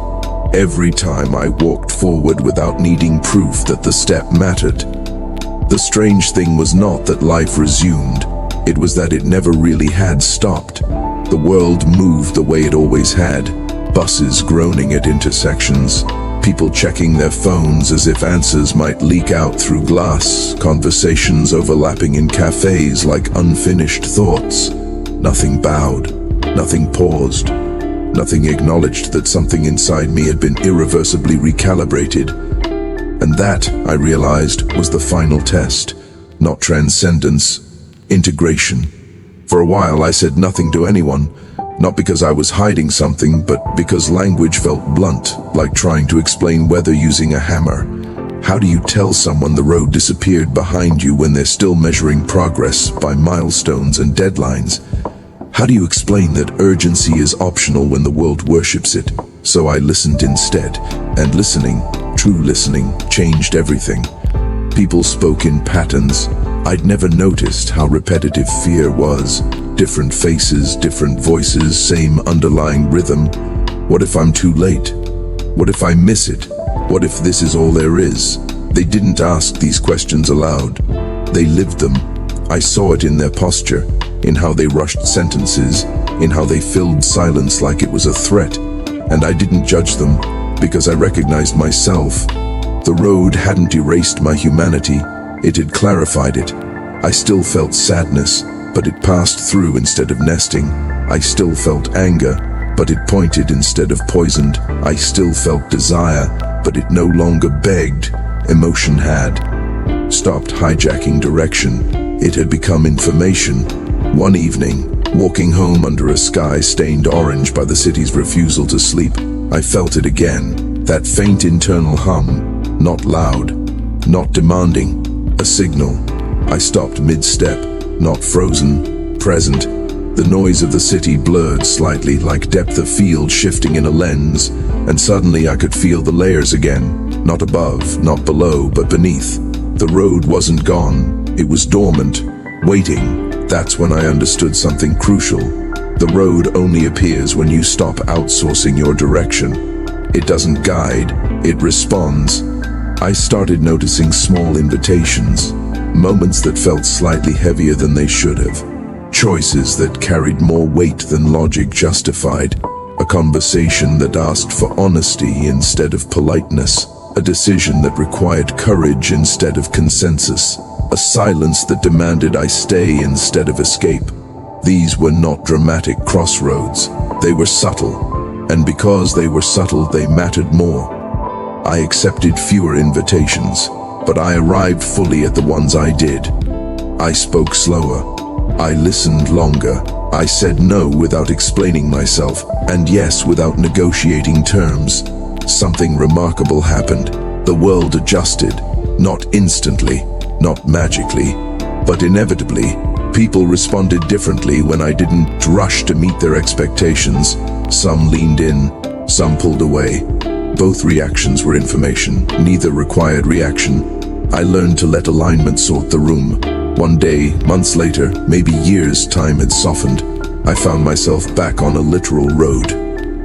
every time I walked forward without needing proof that the step mattered. The strange thing was not that life resumed, it was that it never really had stopped. The world moved the way it always had, buses groaning at intersections, people checking their phones as if answers might leak out through glass, conversations overlapping in cafes like unfinished thoughts. Nothing bowed, nothing paused, nothing acknowledged that something inside me had been irreversibly recalibrated. And that, I realized, was the final test. Not transcendence, integration. For a while I said nothing to anyone, not because I was hiding something, but because language felt blunt, like trying to explain weather using a hammer. How do you tell someone the road disappeared behind you when they're still measuring progress by milestones and deadlines? How do you explain that urgency is optional when the world worships it? So I listened instead, and listening, true listening, changed everything. People spoke in patterns. I'd never noticed how repetitive fear was. Different faces, different voices, same underlying rhythm. What if I'm too late? What if I miss it? What if this is all there is? They didn't ask these questions aloud. They lived them. I saw it in their posture, in how they rushed sentences, in how they filled silence like it was a threat. And I didn't judge them, because I recognized myself. The road hadn't erased my humanity, it had clarified it. I still felt sadness, but it passed through instead of nesting. I still felt anger, but it pointed instead of poisoned. I still felt desire, but it no longer begged. Emotion had stopped hijacking direction. It had become information. One evening, walking home under a sky stained orange by the city's refusal to sleep, I felt it again. That faint internal hum, not loud, not demanding, a signal. I stopped mid-step, not frozen, present. The noise of the city blurred slightly, like depth of field shifting in a lens, and suddenly I could feel the layers again. Not above, not below, but beneath. The road wasn't gone, it was dormant, waiting. That's when I understood something crucial. The road only appears when you stop outsourcing your direction. It doesn't guide, it responds. I started noticing small invitations, moments that felt slightly heavier than they should have, choices that carried more weight than logic justified, a conversation that asked for honesty instead of politeness, a decision that required courage instead of consensus, a silence that demanded I stay instead of escape. These were not dramatic crossroads, they were subtle, and because they were subtle, they mattered more. I accepted fewer invitations, but I arrived fully at the ones I did. I spoke slower. I listened longer. I said no without explaining myself, and yes without negotiating terms. Something remarkable happened. The world adjusted, not instantly, not magically, but inevitably. People responded differently when I didn't rush to meet their expectations. Some leaned in, some pulled away. Both reactions were information, neither required reaction. I learned to let alignment sort the room. One day, months later, maybe years, time had softened. I found myself back on a literal road.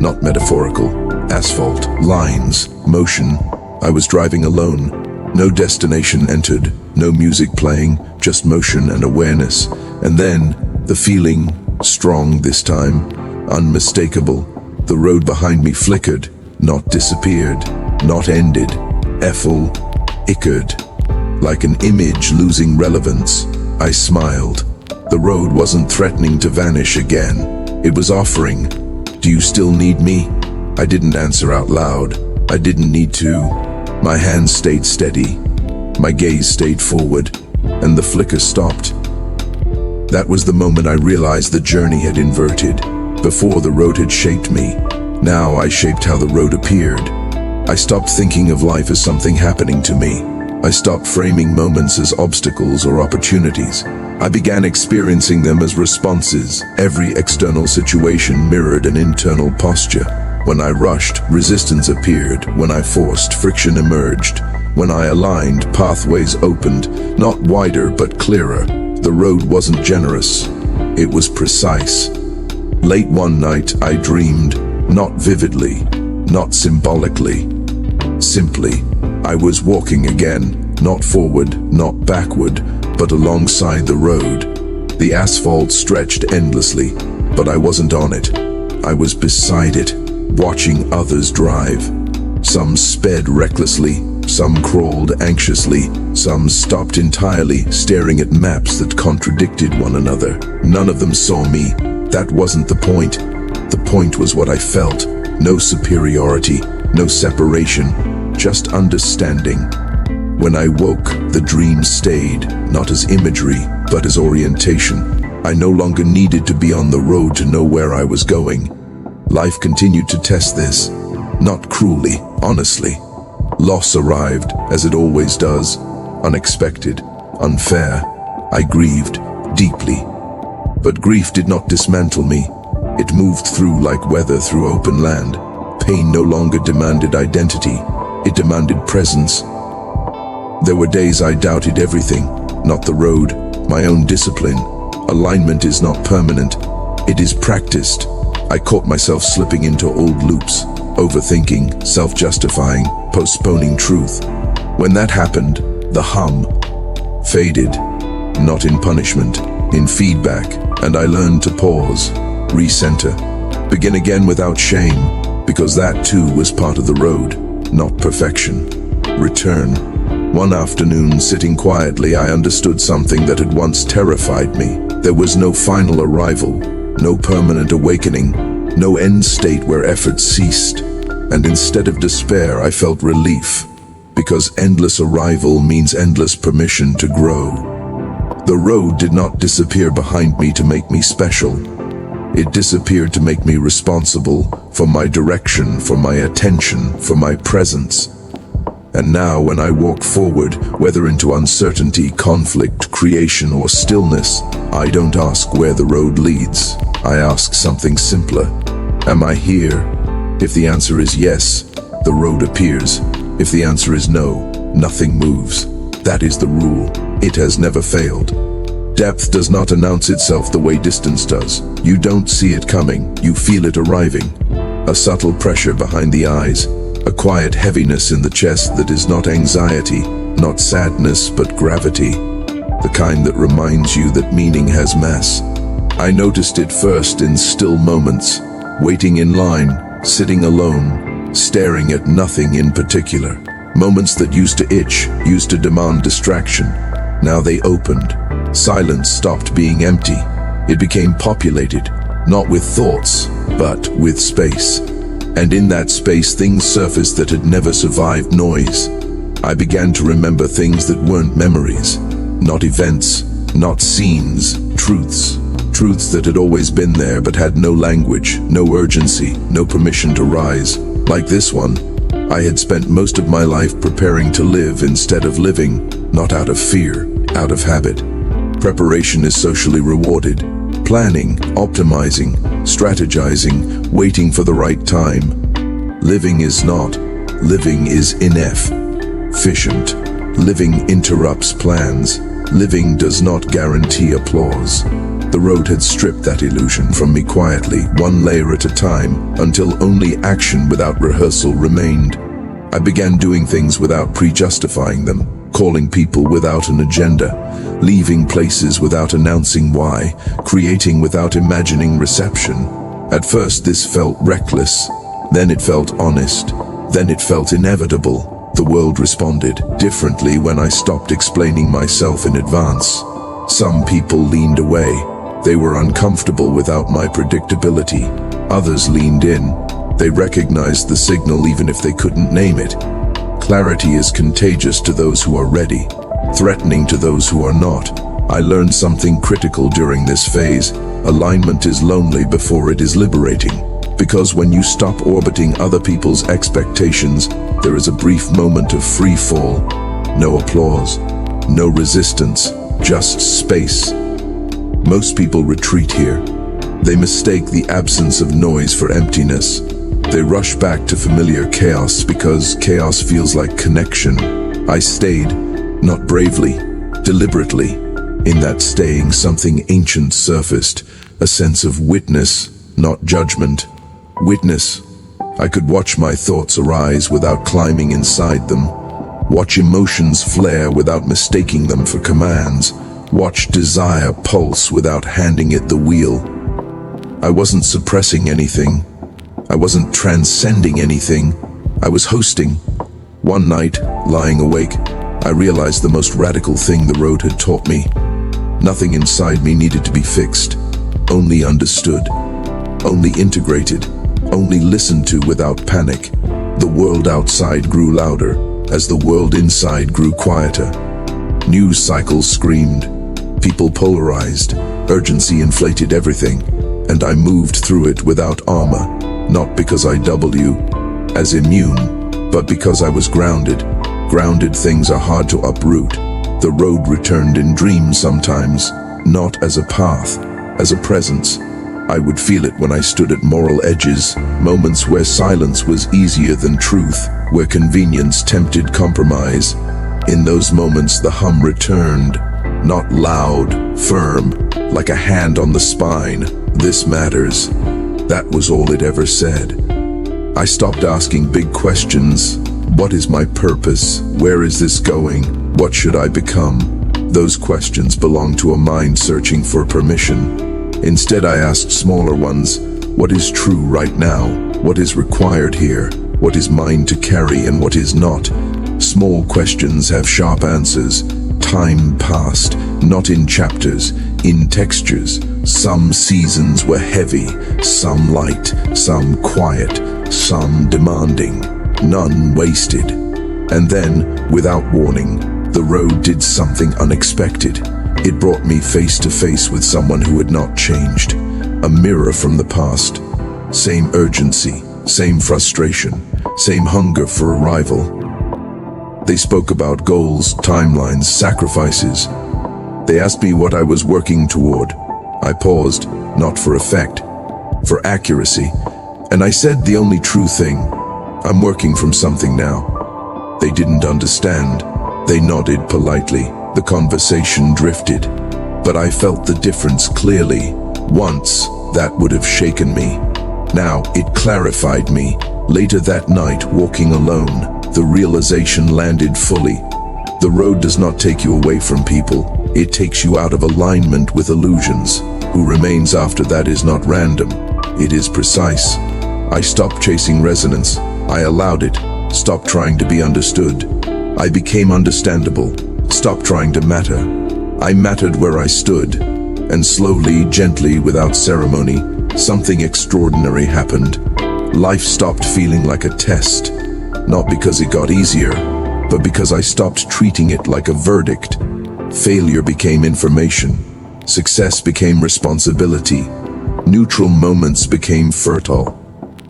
Not metaphorical. Asphalt, lines, motion. I was driving alone. No destination entered, no music playing, just motion and awareness. And then, the feeling, strong this time, unmistakable. The road behind me flickered, not disappeared, not ended. Ethel, ickered. Like an image losing relevance, I smiled. The road wasn't threatening to vanish again. It was offering, "Do you still need me?" I didn't answer out loud. I didn't need to. My hands stayed steady. My gaze stayed forward, and the flicker stopped. That was the moment I realized the journey had inverted. Before, the road had shaped me. Now I shaped how the road appeared. I stopped thinking of life as something happening to me. I stopped framing moments as obstacles or opportunities. I began experiencing them as responses. Every external situation mirrored an internal posture. When I rushed, resistance appeared. When I forced, friction emerged. When I aligned, pathways opened, not wider but clearer. The road wasn't generous, it was precise. Late one night, I dreamed, not vividly, not symbolically. Simply, I was walking again, not forward, not backward, but alongside the road. The asphalt stretched endlessly, but I wasn't on it. I was beside it, watching others drive. Some sped recklessly, some crawled anxiously, some stopped entirely, staring at maps that contradicted one another. None of them saw me. That wasn't the point. The point was what I felt. No superiority, no separation, just understanding. When I woke, the dream stayed, not as imagery, but as orientation. I no longer needed to be on the road to know where I was going. Life continued to test this, not cruelly, honestly. Loss arrived, as it always does, unexpected, unfair. I grieved, deeply. But grief did not dismantle me. It moved through like weather through open land. Pain no longer demanded identity, it demanded presence. There were days I doubted everything, not the road, my own discipline. Alignment is not permanent, it is practiced. I caught myself slipping into old loops, overthinking, self-justifying, postponing truth. When that happened, the hum faded, not in punishment, in feedback, and I learned to pause, recenter, begin again without shame, because that too was part of the road, not perfection. Return. One afternoon, sitting quietly, I understood something that had once terrified me. There was no final arrival, no permanent awakening, no end state where effort ceased. And instead of despair, I felt relief, because endless arrival means endless permission to grow. The road did not disappear behind me to make me special. It disappeared to make me responsible for my direction, for my attention, for my presence. And now when I walk forward, whether into uncertainty, conflict, creation, or stillness, I don't ask where the road leads. I ask something simpler. Am I here? If the answer is yes, the road appears. If the answer is no, nothing moves. That is the rule. It has never failed. Depth does not announce itself the way distance does. You don't see it coming, you feel it arriving. A subtle pressure behind the eyes, a quiet heaviness in the chest that is not anxiety, not sadness, but gravity. The kind that reminds you that meaning has mass. I noticed it first in still moments, waiting in line, sitting alone, staring at nothing in particular. Moments that used to itch, used to demand distraction. Now they opened. Silence stopped being empty. It became populated, not with thoughts, but with space. And in that space, things surfaced that had never survived noise. I began to remember things that weren't memories, not events, not scenes, truths. Truths that had always been there but had no language, no urgency, no permission to rise. Like this one, I had spent most of my life preparing to live instead of living, not out of fear, out of habit. Preparation is socially rewarded. Planning, optimizing, strategizing, waiting for the right time. Living is not. Living is inefficient. Living interrupts plans. Living does not guarantee applause. The road had stripped that illusion from me quietly, one layer at a time, until only action without rehearsal remained. I began doing things without pre-justifying them, calling people without an agenda, leaving places without announcing why, creating without imagining reception. At first this felt reckless, then it felt honest, then it felt inevitable. The world responded differently when I stopped explaining myself in advance. Some people leaned away. They were uncomfortable without my predictability. Others leaned in. They recognized the signal even if they couldn't name it. Clarity is contagious to those who are ready, threatening to those who are not. I learned something critical during this phase. Alignment is lonely before it is liberating. Because when you stop orbiting other people's expectations, there is a brief moment of free fall. No applause, no resistance, just space. Most people retreat here. They mistake the absence of noise for emptiness. They rush back to familiar chaos because chaos feels like connection. I stayed, not bravely, deliberately. In that staying, something ancient surfaced, a sense of witness, not judgment. Witness. I could watch my thoughts arise without climbing inside them. Watch emotions flare without mistaking them for commands. Watch desire pulse without handing it the wheel. I wasn't suppressing anything. I wasn't transcending anything. I was hosting. One night, lying awake, I realized the most radical thing the road had taught me. Nothing inside me needed to be fixed, only understood, only integrated, only listened to without panic. The world outside grew louder as the world inside grew quieter. News cycles screamed, people polarized, urgency inflated everything, and I moved through it without armor, not because I as immune, but because I was grounded. Grounded things are hard to uproot. The road returned in dreams sometimes, not as a path, as a presence. I would feel it when I stood at moral edges, moments where silence was easier than truth, where convenience tempted compromise. In those moments the hum returned, not loud, firm, like a hand on the spine. This matters. That was all it ever said. I stopped asking big questions. What is my purpose? Where is this going? What should I become? Those questions belong to a mind searching for permission. Instead, I asked smaller ones. What is true right now? What is required here? What is mine to carry and what is not? Small questions have sharp answers. Time passed, not in chapters, in textures. Some seasons were heavy, some light, some quiet, some demanding. None wasted. And then, without warning, the road did something unexpected. It brought me face to face with someone who had not changed. A mirror from the past. Same urgency, same frustration, same hunger for arrival. They spoke about goals, timelines, sacrifices. They asked me what I was working toward. I paused, not for effect, for accuracy. And I said the only true thing. I'm working from something now. They didn't understand. They nodded politely. The conversation drifted. But I felt the difference clearly. Once, that would have shaken me. Now, it clarified me. Later that night, walking alone, the realization landed fully. The road does not take you away from people. It takes you out of alignment with illusions. Who remains after that is not random. It is precise. I stopped chasing resonance. I allowed it. Stopped trying to be understood. I became understandable. Stopped trying to matter. I mattered where I stood. And slowly, gently, without ceremony, something extraordinary happened. Life stopped feeling like a test. Not because it got easier, but because I stopped treating it like a verdict. Failure became information. Success became responsibility. Neutral moments became fertile.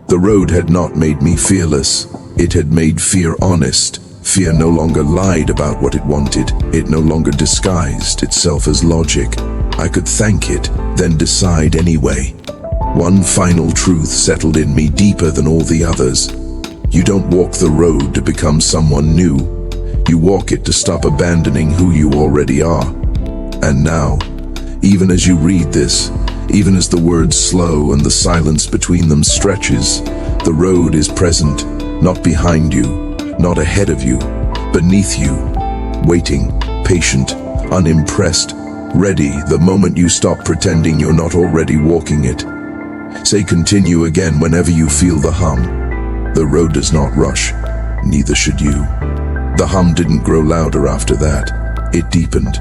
The road had not made me fearless. It had made fear honest. Fear no longer lied about what it wanted. It no longer disguised itself as logic. I could thank it, then decide anyway. One final truth settled in me deeper than all the others. You don't walk the road to become someone new. You walk it to stop abandoning who you already are. And now, even as you read this, even as the words slow and the silence between them stretches, the road is present, not behind you, not ahead of you, beneath you, waiting, patient, unimpressed, ready the moment you stop pretending you're not already walking it. Say continue again whenever you feel the hum. The road does not rush, neither should you. The hum didn't grow louder after that. It deepened.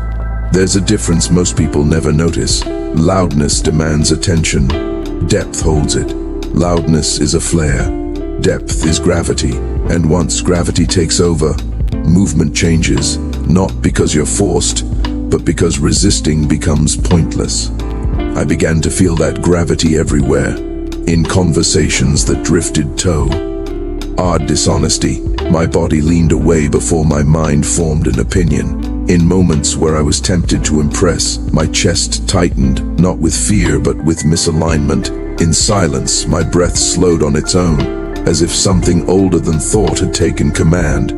There's a difference most people never notice. Loudness demands attention. Depth holds it. Loudness is a flare. Depth is gravity. And once gravity takes over, movement changes, not because you're forced, but because resisting becomes pointless. I began to feel that gravity everywhere, in conversations that drifted toe. Odd dishonesty. My body leaned away before my mind formed an opinion. In moments where I was tempted to impress, my chest tightened, not with fear but with misalignment. In silence, my breath slowed on its own, as if something older than thought had taken command.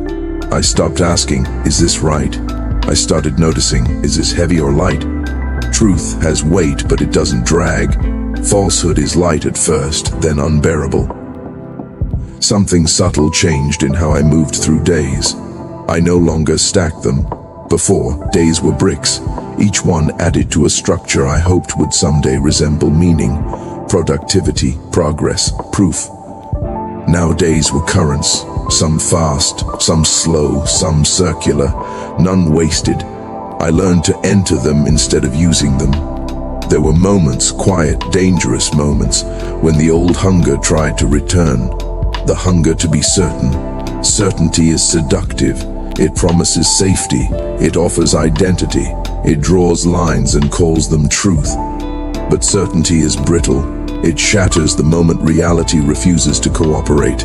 I stopped asking, is this right? I started noticing, is this heavy or light? Truth has weight, but it doesn't drag. Falsehood is light at first, then unbearable. Something subtle changed in how I moved through days. I no longer stacked them. Before, days were bricks, each one added to a structure I hoped would someday resemble meaning, productivity, progress, proof. Now days were currents, some fast, some slow, some circular, none wasted. I learned to enter them instead of using them. There were moments, quiet, dangerous moments, when the old hunger tried to return. The hunger to be certain. Certainty is seductive. It promises safety. It offers identity. It draws lines and calls them truth. But certainty is brittle. It shatters the moment reality refuses to cooperate.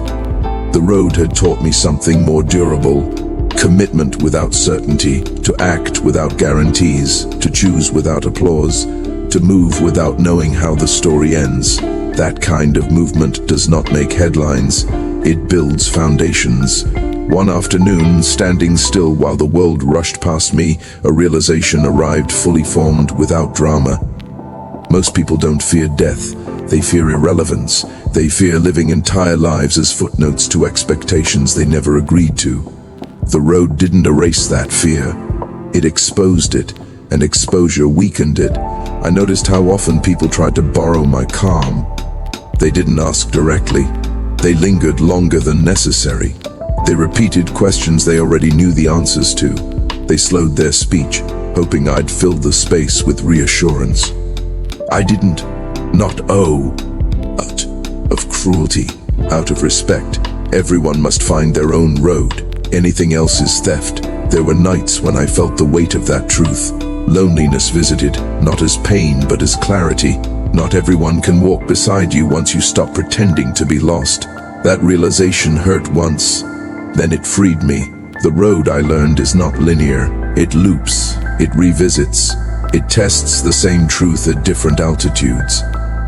The road had taught me something more durable. Commitment without certainty, to act without guarantees, to choose without applause, to move without knowing how the story ends. That kind of movement does not make headlines. It builds foundations. One afternoon, standing still while the world rushed past me, a realization arrived fully formed without drama. Most people don't fear death. They fear irrelevance. They fear living entire lives as footnotes to expectations they never agreed to. The road didn't erase that fear. It exposed it, and exposure weakened it. I noticed how often people tried to borrow my calm. They didn't ask directly. They lingered longer than necessary. They repeated questions they already knew the answers to. They slowed their speech, hoping I'd fill the space with reassurance. I didn't, not out of cruelty, out of respect. Everyone must find their own road. Anything else is theft. There were nights when I felt the weight of that truth. Loneliness visited, not as pain but as clarity. Not everyone can walk beside you once you stop pretending to be lost. That realization hurt once, then it freed me. The road, I learned, is not linear. It loops, it revisits, it tests the same truth at different altitudes.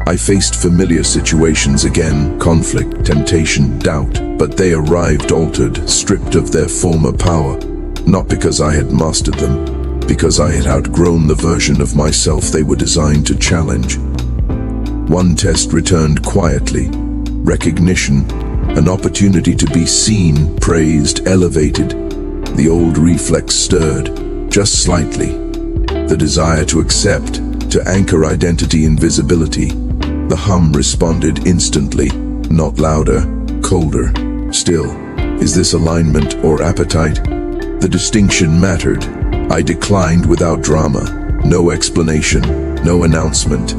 I faced familiar situations again, conflict, temptation, doubt, but they arrived altered, stripped of their former power. Not because I had mastered them, because I had outgrown the version of myself they were designed to challenge. One test returned quietly. Recognition, an opportunity to be seen, praised, elevated. The old reflex stirred, just slightly. The desire to accept, to anchor identity in visibility. The hum responded instantly, not louder, colder. Still, is this alignment or appetite? The distinction mattered. I declined without drama. No explanation, no announcement.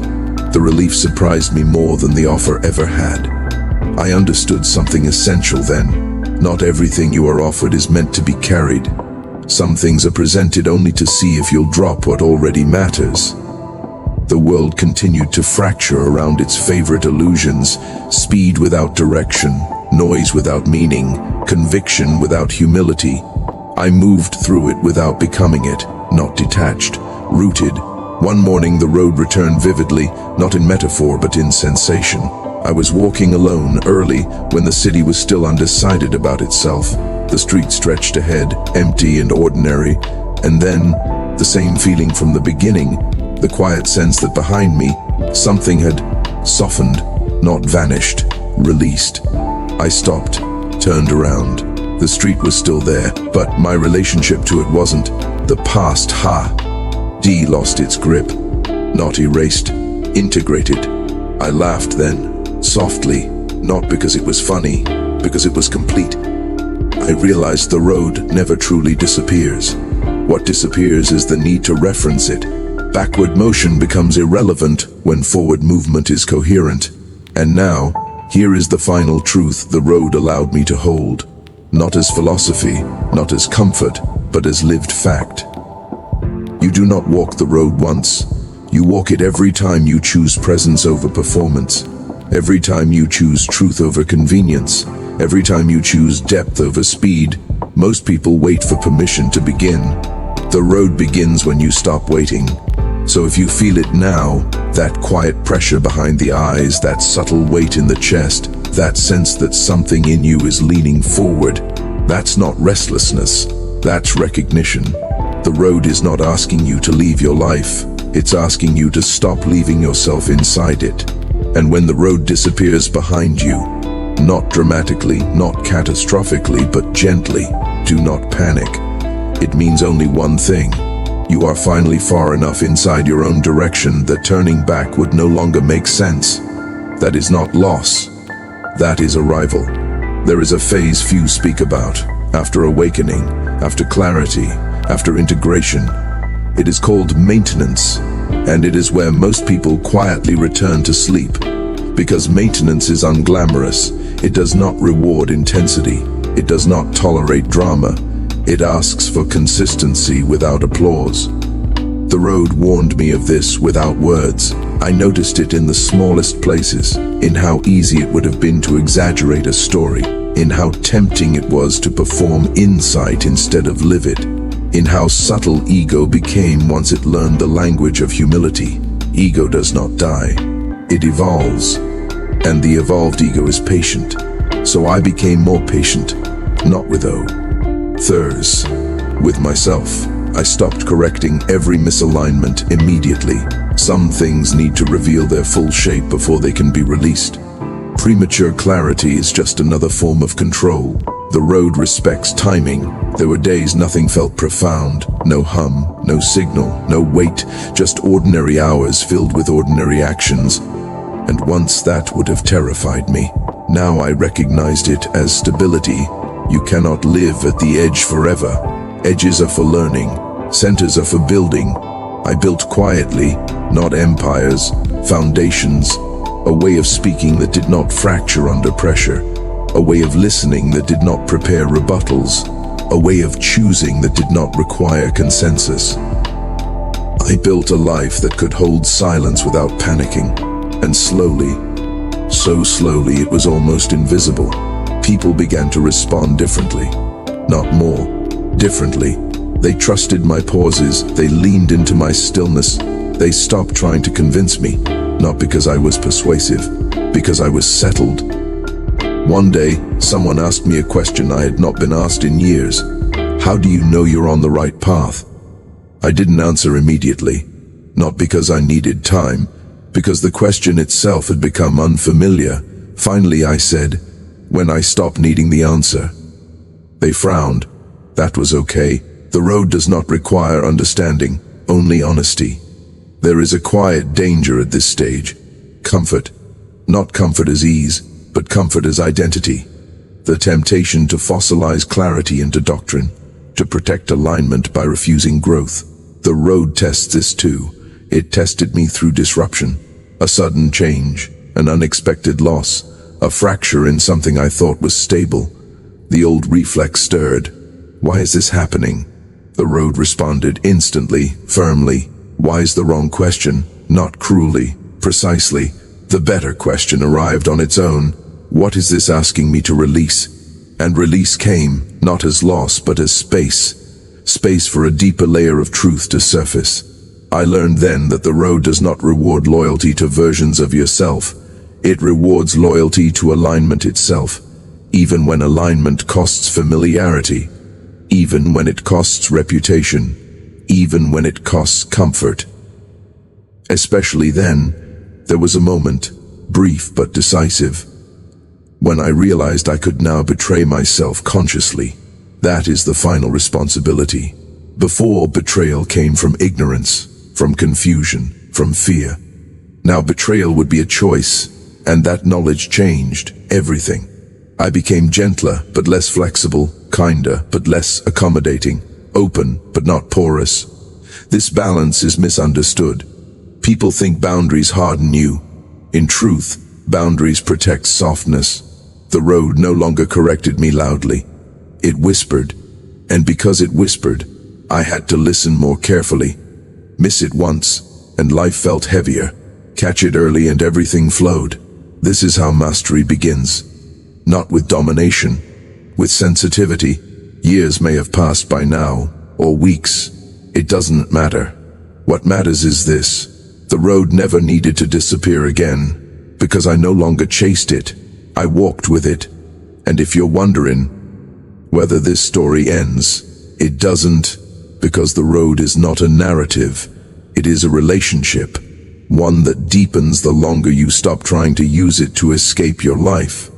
The relief surprised me more than the offer ever had. I understood something essential then. Not everything you are offered is meant to be carried. Some things are presented only to see if you'll drop what already matters. The world continued to fracture around its favorite illusions: speed without direction, noise without meaning, conviction without humility. I moved through it without becoming it, not detached, rooted. One morning the road returned vividly, not in metaphor but in sensation. I was walking alone early when the city was still undecided about itself. The street stretched ahead, empty and ordinary, and then, the same feeling from the beginning, the quiet sense that behind me, something had softened, not vanished, released. I stopped, turned around. The street was still there, but my relationship to it wasn't. The past, D lost its grip. Not erased, integrated. I laughed then, softly, not because it was funny, because it was complete. I realized the road never truly disappears. What disappears is the need to reference it. Backward motion becomes irrelevant when forward movement is coherent. And now, here is the final truth the road allowed me to hold. Not as philosophy, not as comfort, but as lived fact. You do not walk the road once. You walk it every time you choose presence over performance. Every time you choose truth over convenience. Every time you choose depth over speed. Most people wait for permission to begin. The road begins when you stop waiting. So if you feel it now, that quiet pressure behind the eyes, that subtle weight in the chest, that sense that something in you is leaning forward, that's not restlessness, that's recognition. The road is not asking you to leave your life, it's asking you to stop leaving yourself inside it. And when the road disappears behind you, not dramatically, not catastrophically, but gently, do not panic. It means only one thing. You are finally far enough inside your own direction that turning back would no longer make sense. That is not loss. That is arrival. There is a phase few speak about, after awakening, after clarity, after integration. It is called maintenance, and it is where most people quietly return to sleep. Because maintenance is unglamorous. It does not reward intensity. It does not tolerate drama. It asks for consistency without applause. The road warned me of this without words. I noticed it in the smallest places, in how easy it would have been to exaggerate a story, in how tempting it was to perform insight instead of live it, in how subtle ego became once it learned the language of humility. Ego does not die. It evolves. And the evolved ego is patient. So I became more patient, not with others, with myself. I stopped correcting every misalignment immediately. Some things need to reveal their full shape before they can be released. Premature clarity is just another form of control. The road respects timing. There were days nothing felt profound. No hum, no signal, no weight, just ordinary hours filled with ordinary actions. And once that would have terrified me. Now I recognized it as stability. You cannot live at the edge forever. Edges are for learning. Centers are for building. I built quietly, not empires, foundations, a way of speaking that did not fracture under pressure, a way of listening that did not prepare rebuttals, a way of choosing that did not require consensus. I built a life that could hold silence without panicking, and slowly, so slowly it was almost invisible, people began to respond differently. Not more, differently. They trusted my pauses, they leaned into my stillness, they stopped trying to convince me, not because I was persuasive, because I was settled. One day, someone asked me a question I had not been asked in years. How do you know you're on the right path? I didn't answer immediately, not because I needed time, because the question itself had become unfamiliar. Finally I said, when I stopped needing the answer. They frowned. That was okay. The road does not require understanding, only honesty. There is a quiet danger at this stage. Comfort. Not comfort as ease, but comfort as identity. The temptation to fossilize clarity into doctrine, to protect alignment by refusing growth. The road tests this too. It tested me through disruption, a sudden change, an unexpected loss, a fracture in something I thought was stable. The old reflex stirred. Why is this happening? The road responded instantly, firmly. Why is the wrong question? Not cruelly, precisely. The better question arrived on its own. What is this asking me to release? And release came, not as loss, but as space. Space for a deeper layer of truth to surface. I learned then that the road does not reward loyalty to versions of yourself. It rewards loyalty to alignment itself, even when alignment costs familiarity, even when it costs reputation, even when it costs comfort. Especially then, there was a moment, brief but decisive, when I realized I could now betray myself consciously. That is the final responsibility. Before, betrayal came from ignorance, from confusion, from fear. Now betrayal would be a choice, and that knowledge changed everything. I became gentler but less flexible, kinder but less accommodating, open but not porous. This balance is misunderstood. People think boundaries harden you. In truth, boundaries protect softness. The road no longer corrected me loudly. It whispered, and because it whispered, I had to listen more carefully. Miss it once, and life felt heavier. Catch it early and everything flowed. This is how mastery begins. Not with domination, with sensitivity. Years may have passed by now, or weeks, It doesn't matter. What matters is this. The road never needed to disappear again, because I no longer chased it. I walked with it. And if you're wondering whether this story ends, it doesn't, because the road is not a narrative. It is a relationship, one that deepens the longer you stop trying to use it to escape your life.